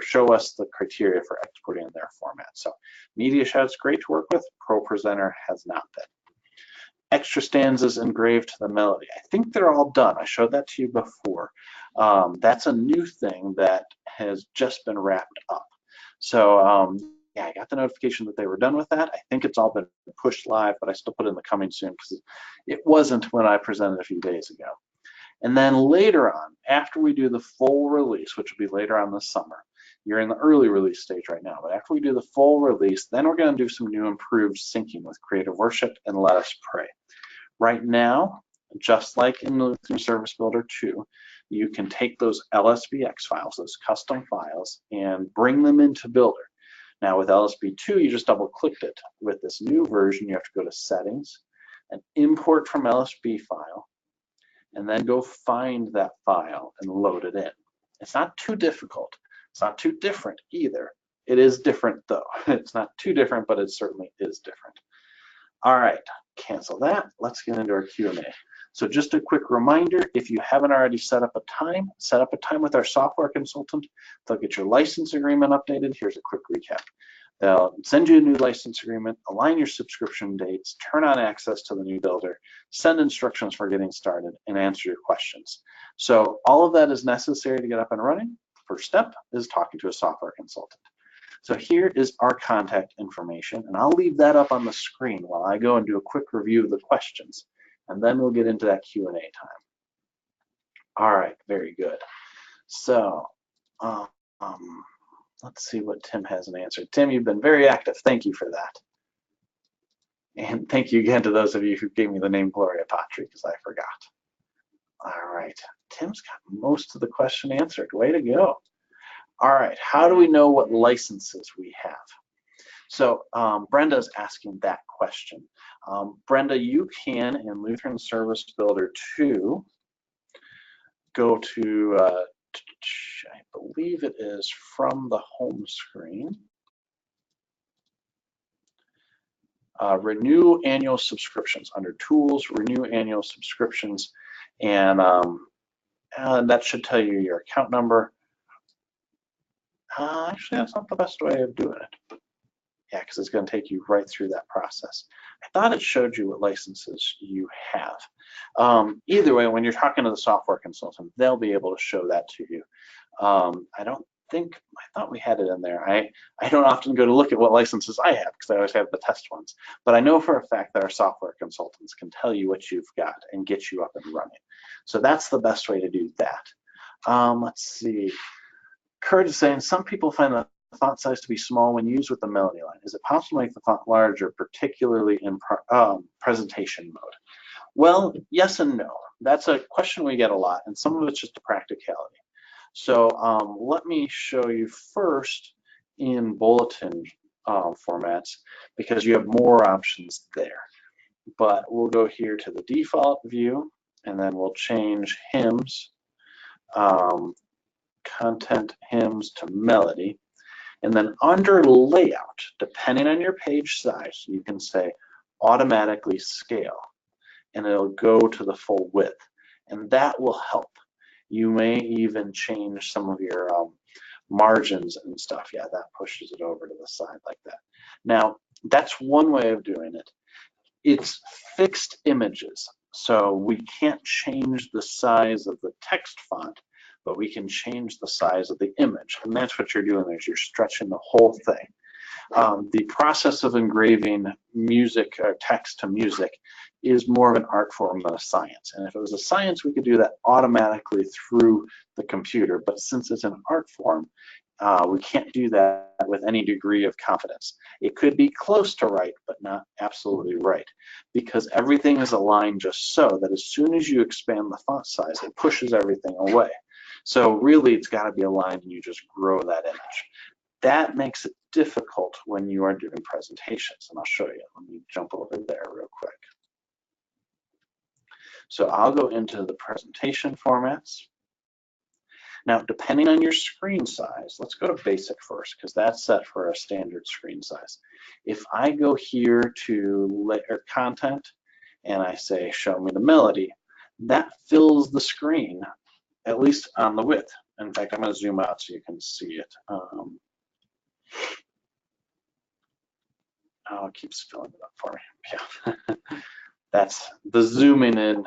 show us the criteria for exporting in their format. So MediaShout is great to work with. ProPresenter has not been. Extra stanzas engraved to the melody. I think they're all done. I showed that to you before. That's a new thing that has just been wrapped up. So yeah, I got the notification that they were done with that. I think it's all been pushed live, but I still put in the coming soon because it wasn't when I presented a few days ago. And then later on, after we do the full release, which will be later on this summer, you're in the early release stage right now, but after we do the full release, then we're going to do some new improved syncing with Creative Worship and Let Us Pray. Right now, just like in the Lutheran Service Builder 2, you can take those LSBX files, those custom files, and bring them into Builder. Now with LSB2, you just double clicked it. With this new version, you have to go to Settings and Import from LSB file, and then go find that file and load it in. It's not too difficult. It's not too different either. It is different though. It's not too different, but it certainly is different. All right, cancel that. Let's get into our Q&A. So just a quick reminder, if you haven't already set up a time with our software consultant. They'll get your license agreement updated. Here's a quick recap. They'll send you a new license agreement, align your subscription dates, turn on access to the new builder, send instructions for getting started, and answer your questions. So all of that is necessary to get up and running. First step is talking to a software consultant. So here is our contact information, and I'll leave that up on the screen while I go and do a quick review of the questions, and then we'll get into that Q&A time. All right, very good. So let's see what Tim hasn't answered. Tim, you've been very active. Thank you for that. And thank you again to those of you who gave me the name Gloria Patri, because I forgot. All right, Tim's got most of the question answered. Way to go. All right, how do we know what licenses we have? So Brenda's asking that question. Brenda, you can, in Lutheran Service Builder 2, go to, I believe it is from the home screen, renew annual subscriptions. Under Tools, renew annual subscriptions, and that should tell you your account number. Actually, that's not the best way of doing it. Yeah, because it's going to take you right through that process. I thought it showed you what licenses you have. Either way, when you're talking to the software consultant, they'll be able to show that to you. I don't thought we had it in there. I don't often go to look at what licenses I have because I always have the test ones. But I know for a fact that our software consultants can tell you what you've got and get you up and running. So that's the best way to do that. Let's see. Kurt is saying some people find the font size to be small when used with the melody line. Is it possible to make the font larger, particularly in presentation mode? Well, yes and no. That's a question we get a lot, and some of it's just a practicality. So let me show you first in bulletin formats, because you have more options there. But we'll go here to the default view, and then we'll change hymns, content hymns to melody. And then under layout, depending on your page size, you can say automatically scale, and it'll go to the full width, and that will help. You may even change some of your margins and stuff. Yeah, that pushes it over to the side like that. Now, that's one way of doing it. It's fixed images, so we can't change the size of the text font, but we can change the size of the image, and that's what you're doing is you're stretching the whole thing. The process of engraving music or text to music is more of an art form than a science. And if it was a science, we could do that automatically through the computer. But since it's an art form, we can't do that with any degree of confidence. It could be close to right, but not absolutely right, because everything is aligned just so that as soon as you expand the font size, it pushes everything away. So really, it's got to be aligned, and you just grow that image. That makes it difficult when you are doing presentations, and I'll show you. Let me jump over there real quick. So I'll go into the presentation formats. Now, depending on your screen size, let's go to basic first, because that's set for a standard screen size. If I go here to content, and I say, show me the melody, that fills the screen, at least on the width. In fact, I'm going to zoom out so you can see it. Oh, it keeps filling it up for me. Yeah. That's the zooming in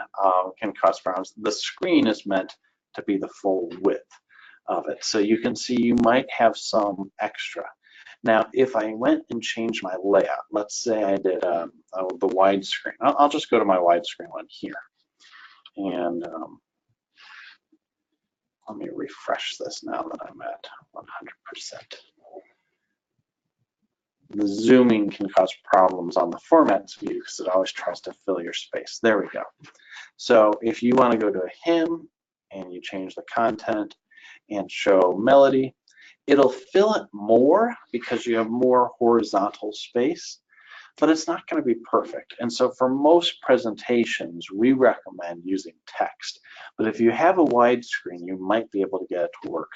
can cause problems. The screen is meant to be the full width of it. So you can see you might have some extra. Now, if I went and changed my layout, let's say I did the widescreen. I'll just go to my widescreen one here. And let me refresh this now that I'm at 100%. The zooming can cause problems on the formats view because it always tries to fill your space. There we go. So if you want to go to a hymn and you change the content and show melody, it'll fill it more because you have more horizontal space, but it's not going to be perfect. And so for most presentations, we recommend using text. But if you have a widescreen, you might be able to get it to work.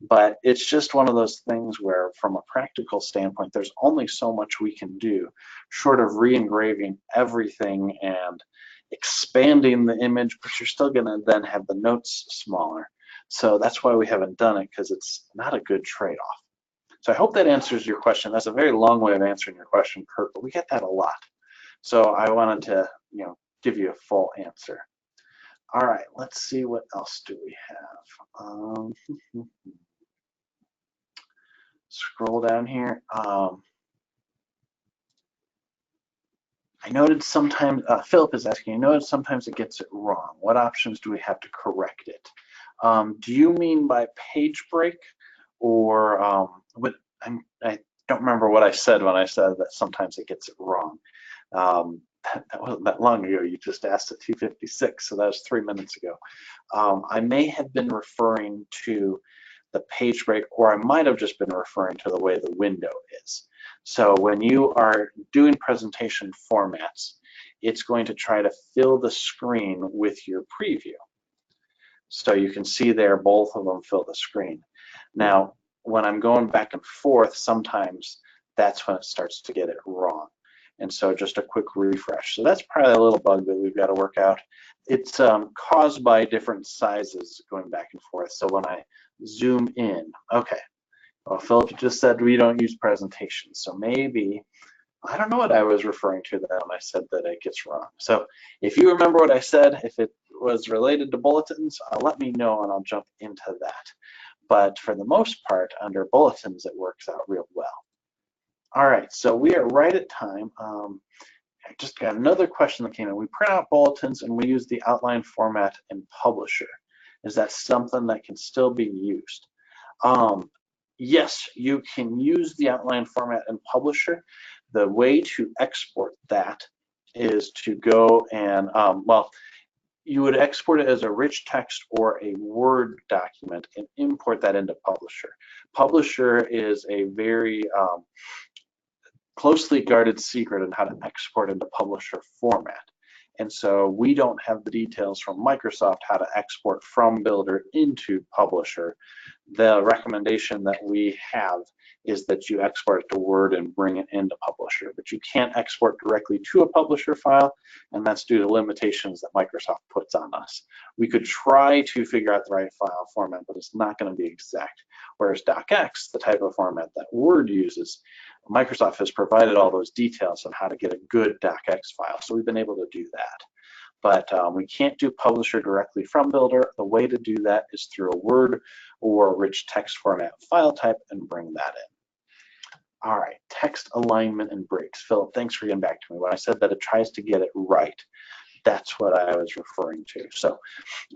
But it's just one of those things where from a practical standpoint, there's only so much we can do short of re-engraving everything and expanding the image, but you're still going to then have the notes smaller. So that's why we haven't done it, because it's not a good trade-off. So I hope that answers your question. That's a very long way of answering your question, Kurt, but we get that a lot. So I wanted to, give you a full answer. All right, let's see what else do we have. Scroll down here. I noted sometimes, Philip is asking, I noted sometimes it gets it wrong. What options do we have to correct it? Do you mean by page break, or I don't remember what I said when I said that sometimes it gets it wrong. That wasn't that long ago. You just asked at 2:56, so that was 3 minutes ago. I may have been referring to the page break, or I might have just been referring to the way the window is. So when you are doing presentation formats, it's going to try to fill the screen with your preview. So you can see there, both of them fill the screen. Now, when I'm going back and forth, sometimes that's when it starts to get it wrong. And so just a quick refresh. So that's probably a little bug that we've got to work out. It's caused by different sizes going back and forth. So when I zoom in, okay, well, Philip just said we don't use presentations. So maybe, I don't know what I was referring to then when I said that it gets wrong. So if you remember what I said, if it was related to bulletins, let me know and I'll jump into that. but for the most part, under bulletins, it works out real well. All right, so we are right at time. I just got another question that came in. We print out bulletins and we use the outline format in Publisher. Is that something that can still be used? Yes, you can use the outline format in Publisher. The way to export that is to go and, well, you would export it as a rich text or a Word document and import that into Publisher. Publisher is a very closely guarded secret on how to export into Publisher format. And so we don't have the details from Microsoft how to export from Builder into Publisher. The recommendation that we have is that you export it to Word and bring it into Publisher, but you can't export directly to a Publisher file, and that's due to limitations that Microsoft puts on us. We could try to figure out the right file format, but it's not going to be exact. Whereas DocX, the type of format that Word uses, Microsoft has provided all those details on how to get a good DocX file, so we've been able to do that. But we can't do Publisher directly from Builder. The way to do that is through a Word or a rich text format file type and bring that in. All right, text alignment and breaks. Philip, thanks for getting back to me. When I said that it tries to get it right, that's what I was referring to. So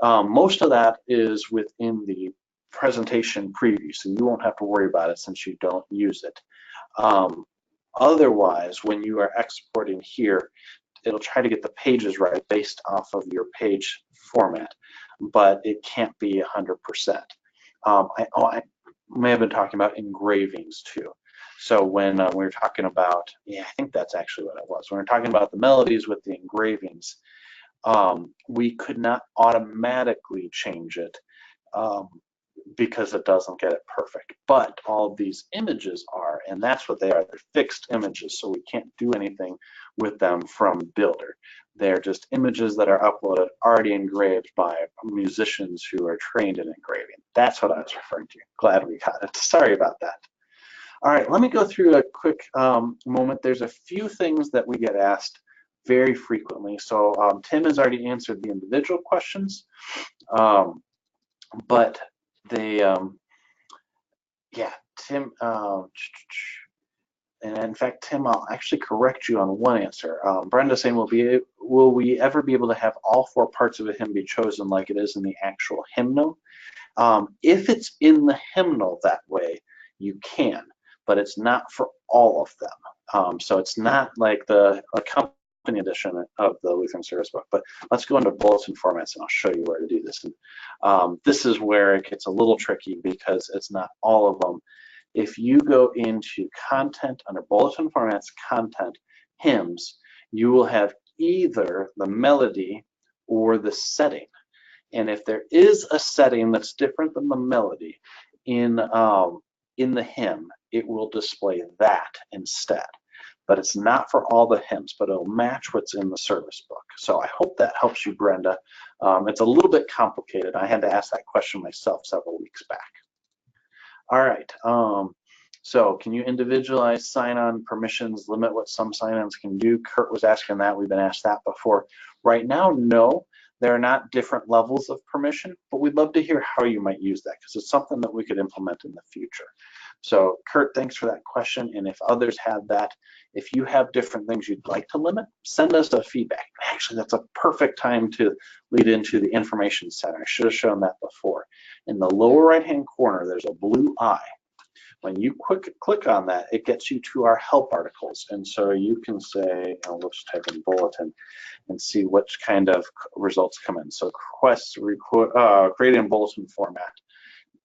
most of that is within the presentation preview, so you won't have to worry about it since you don't use it. Otherwise, when you are exporting here, it'll try to get the pages right based off of your page format, but it can't be 100%. I may have been talking about engravings too. So when we were talking about, yeah, I think that's actually what it was. When we were talking about the melodies with the engravings, we could not automatically change it because it doesn't get it perfect. But all of these images are, and that's what they are. They're fixed images, so we can't do anything with them from Builder. They're just images that are uploaded, already engraved by musicians who are trained in engraving. That's what I was referring to. Glad we got it. Sorry about that. All right, let me go through a quick moment. There's a few things that we get asked very frequently. So Tim has already answered the individual questions, but they, yeah, Tim, and in fact, Tim, I'll actually correct you on one answer. Brenda saying, will we ever be able to have all four parts of a hymn be chosen like it is in the actual hymnal? If it's in the hymnal that way, you can, but it's not for all of them. So it's not like the company edition of the Lutheran Service Book, but let's go into bulletin formats and I'll show you where to do this. And this is where it gets a little tricky because it's not all of them. If you go into content under bulletin formats, content, hymns, you will have either the melody or the setting. And if there is a setting that's different than the melody in the hymn, it will display that instead. But it's not for all the hymns, but it'll match what's in the service book. So I hope that helps you, Brenda. It's a little bit complicated. I had to ask that question myself several weeks back. All right, so can you individualize sign-on permissions, limit what some sign-ons can do? Kurt was asking that. We've been asked that before. Right now, no. There are not different levels of permission, but we'd love to hear how you might use that because it's something that we could implement in the future. So Kurt, thanks for that question. And if others have that, if you have different things you'd like to limit, send us a feedback. Actually, that's a perfect time to lead into the information center. I should have shown that before. In the lower right-hand corner, there's a blue eye. When you click on that, it gets you to our help articles. And so you can say, let's type in bulletin and see which kind of results come in. So requests created in bulletin format.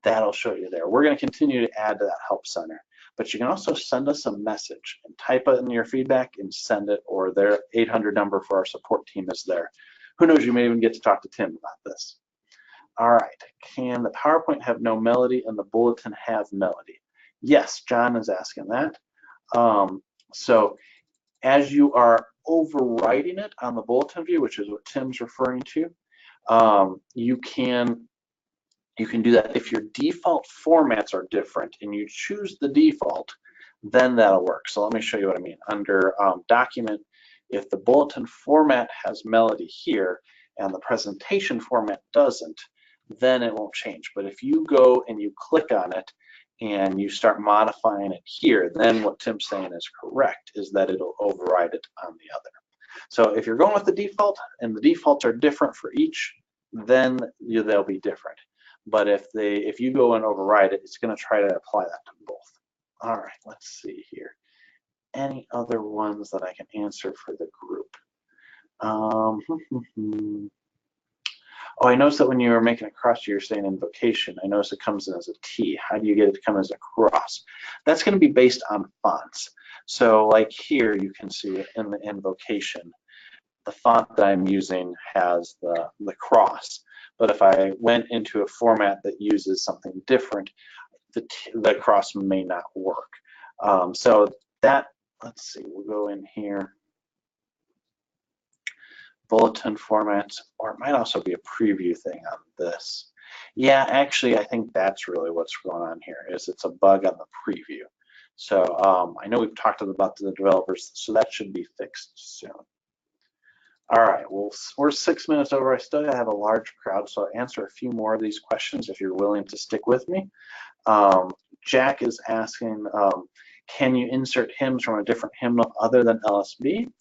That'll show you there. We're going to continue to add to that help center. But you can also send us a message and type it in your feedback and send it, or their 800 number for our support team is there. Who knows, you may even get to talk to Tim about this. All right, can the PowerPoint have no melody and the bulletin have melody? Yes, John is asking that. So as you are overwriting it on the bulletin view, which is what Tim's referring to, you can do that. If your default formats are different and you choose the default, then that'll work. So let me show you what I mean. Under document, if the bulletin format has melody here and the presentation format doesn't, then it won't change. But if you go and you click on it and you start modifying it here, then what Tim's saying is correct, is that it'll override it on the other. So if you're going with the default and the defaults are different for each, then they'll be different. But if you go and override it, it's going to try to apply that to both. All right, let's see here. Any other ones that I can answer for the group? Oh, I noticed that when you were making a cross, you're saying invocation. I noticed it comes in as a T. How do you get it to come as a cross? That's going to be based on fonts. So like here, you can see in the invocation, the font that I'm using has the cross. But if I went into a format that uses something different, the cross may not work. So that, let's see, we'll go in here. Bulletin formats, or it might also be a preview thing on this. Yeah, actually, I think that's really what's going on here, is it's a bug on the preview. So I know we've talked about the developers, so that should be fixed soon. All right, well, we're 6 minutes over. I still have a large crowd, so I'll answer a few more of these questions if you're willing to stick with me. Jack is asking, can you insert hymns from a different hymnal other than LSB?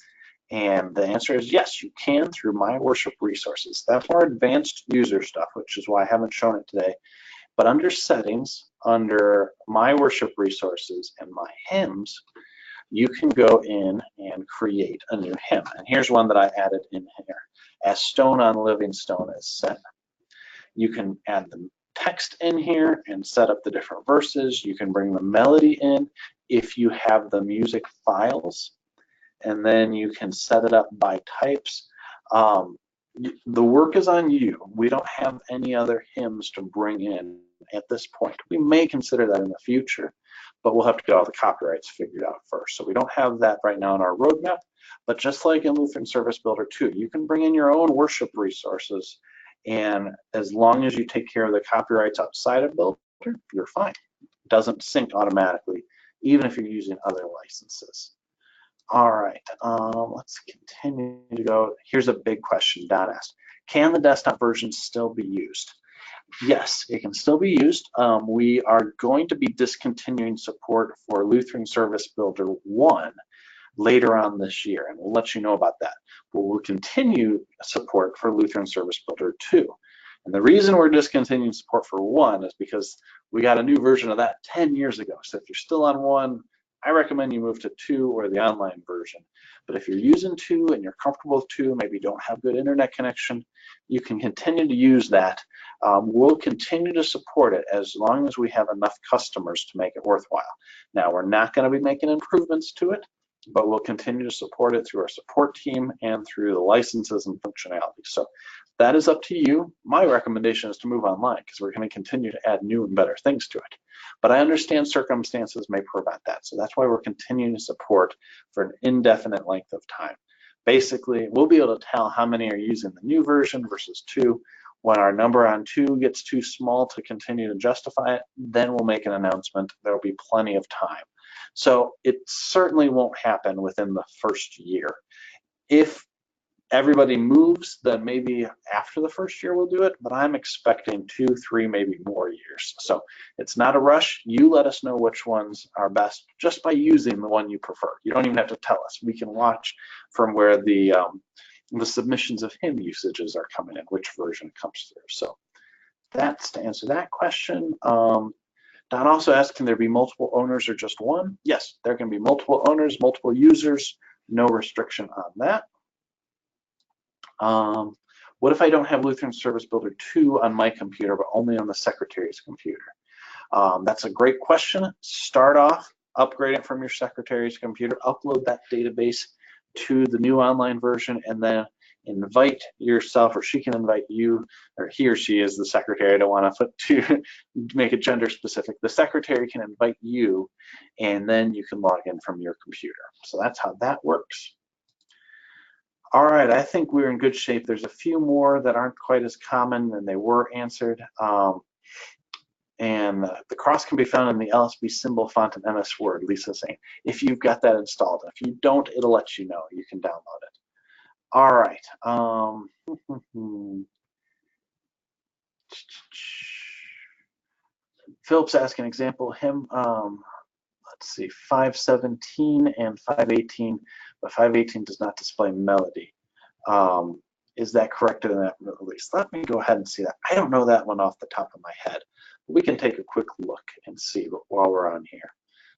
And the answer is yes, you can through My Worship Resources. That's more advanced user stuff, which is why I haven't shown it today. But under Settings, under My Worship Resources and My Hymns, you can go in and create a new hymn. And here's one that I added in here. As Stone on Living Stone is Set. You can add the text in here and set up the different verses. You can bring the melody in if you have the music files. And then you can set it up by types. The work is on you. We don't have any other hymns to bring in at this point. We may consider that in the future, but we'll have to get all the copyrights figured out first. So we don't have that right now in our roadmap, but just like in Lutheran Service Builder 2, you can bring in your own worship resources, and as long as you take care of the copyrights outside of Builder, you're fine. It doesn't sync automatically, even if you're using other licenses. All right, let's continue to go. Here's a big question Don asked. Can the desktop version still be used? Yes, it can still be used. We are going to be discontinuing support for Lutheran Service Builder 1 later on this year, and we'll let you know about that. But we'll continue support for Lutheran Service Builder 2. And the reason we're discontinuing support for 1 is because we got a new version of that 10 years ago. So if you're still on 1, I recommend you move to 2 or the online version. But if you're using 2 and you're comfortable with 2, maybe don't have good internet connection, you can continue to use that. We'll continue to support it as long as we have enough customers to make it worthwhile. Now, we're not going to be making improvements to it, but we'll continue to support it through our support team and through the licenses and functionality. So that is up to you. My recommendation is to move online because we're going to continue to add new and better things to it. But I understand circumstances may prevent that. So that's why we're continuing to support for an indefinite length of time. Basically, we'll be able to tell how many are using the new version versus 2. When our number on 2 gets too small to continue to justify it, then we'll make an announcement. There'll be plenty of time. So it certainly won't happen within the first year. If everybody moves, then maybe after the first year we'll do it, but I'm expecting 2, 3, maybe more years. So it's not a rush. You let us know which ones are best just by using the one you prefer. You don't even have to tell us. We can watch from where the submissions of hymn usages are coming in, which version comes through. So that's to answer that question. Don also asked, can there be multiple owners or just one? Yes, there can be multiple owners, multiple users, no restriction on that. What if I don't have Lutheran Service Builder 2 on my computer, but only on the secretary's computer? That's a great question. Start off, upgrade it from your secretary's computer, upload that database to the new online version, and then invite yourself, or she can invite you, or he or she is the secretary. I don't want to put to make it gender specific. The secretary can invite you, and then you can log in from your computer. So that's how that works. All right, I think we're in good shape. There's a few more that aren't quite as common, and they were answered. And the cross can be found in the LSB symbol font in MS Word, Lisa's saying. If you've got that installed. If you don't, it'll let you know. You can download it. All right. Philip's asking example hymn. Let's see, 517 and 518, but 518 does not display melody. Is that correct in that release? Let me go ahead and see that. I don't know that one off the top of my head. We can take a quick look and see while we're on here.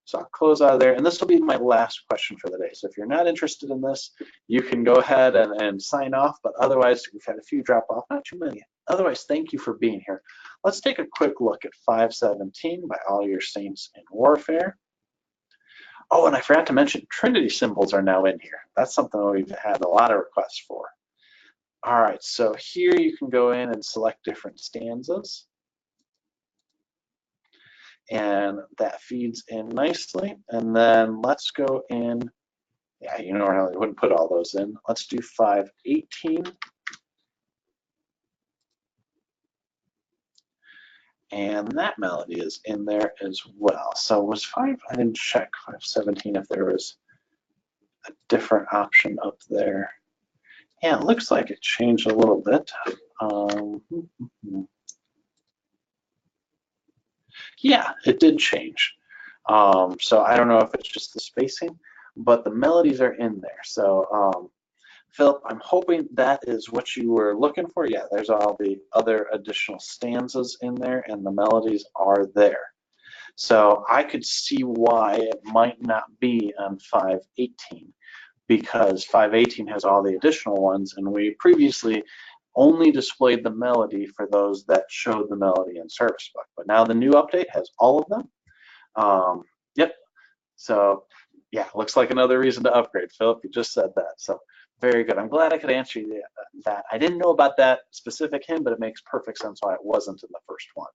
So I'll close out of there, and this will be my last question for the day. So if you're not interested in this, you can go ahead and sign off, but otherwise, we've had a few drop off, not too many. Otherwise, thank you for being here. Let's take a quick look at 517 by All Your Saints in Warfare. Oh, and I forgot to mention, Trinity symbols are now in here. That's something we've had a lot of requests for. All right, so here you can go in and select different stanzas. And that feeds in nicely. And then let's go in. Yeah, you know, I wouldn't put all those in. Let's do 518. And that melody is in there as well. So was I didn't check 517 if there was a different option up there. Yeah, it looks like it changed a little bit. Yeah, it did change. So I don't know if it's just the spacing, but the melodies are in there. So Philip, I'm hoping that is what you were looking for. Yeah, there's all the other additional stanzas in there, and the melodies are there. So I could see why it might not be on 518, because 518 has all the additional ones, and we previously only displayed the melody for those that showed the melody in Service Book. But now the new update has all of them. Yep. So yeah, looks like another reason to upgrade. Philip, you just said that. So very good. I'm glad I could answer you that. I didn't know about that specific hymn, but it makes perfect sense why it wasn't in the first one.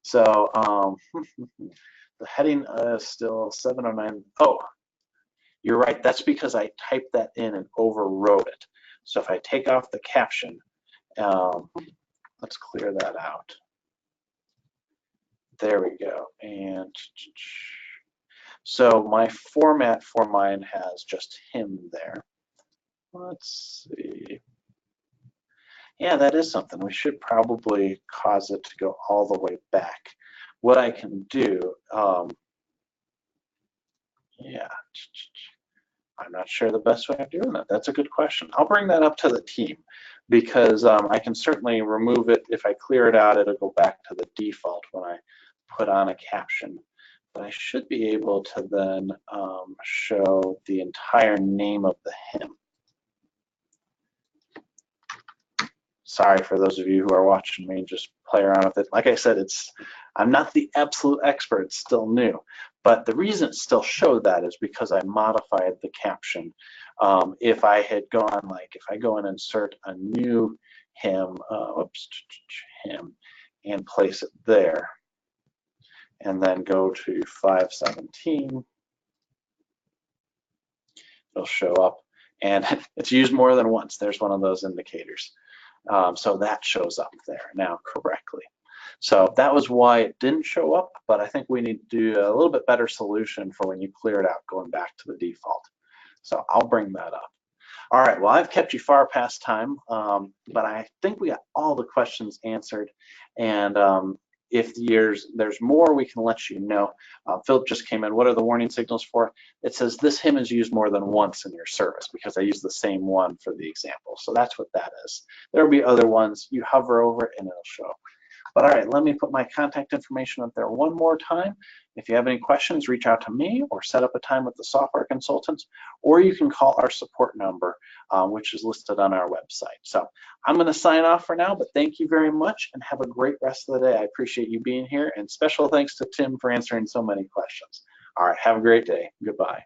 So the heading is still 709. Oh, you're right. That's because I typed that in and overwrote it. So if I take off the caption, let's clear that out. There we go. And so my format for mine has just hymn there. Let's see. Yeah, that is something. We should probably cause it to go all the way back. What I can do, yeah, I'm not sure the best way of doing that. That's a good question. I'll bring that up to the team, because I can certainly remove it. If I clear it out, it'll go back to the default when I put on a caption. But I should be able to then show the entire name of the hymn. Sorry for those of you who are watching me just play around with it. Like I said, I'm not the absolute expert, it's still new. But the reason it still showed that is because I modified the caption. If I had gone, like if I go and insert a new hymn, hymn, and place it there, and then go to 517, it'll show up. And it's used more than once. There's one of those indicators. So that shows up there now correctly. So that was why it didn't show up, but I think we need to do a little bit better solution for when you clear it out, going back to the default. So I'll bring that up. All right, well, I've kept you far past time, but I think we got all the questions answered. And if there's more, we can let you know. Philip just came in. What are the warning signals for? It says this hymn is used more than once in your service, because I use the same one for the example. So that's what that is. There will be other ones. You hover over it and it'll show. But all right, let me put my contact information up there one more time. If you have any questions, reach out to me or set up a time with the software consultants, or you can call our support number, which is listed on our website. So I'm going to sign off for now, but thank you very much and have a great rest of the day. I appreciate you being here, and special thanks to Tim for answering so many questions. All right, have a great day. Goodbye.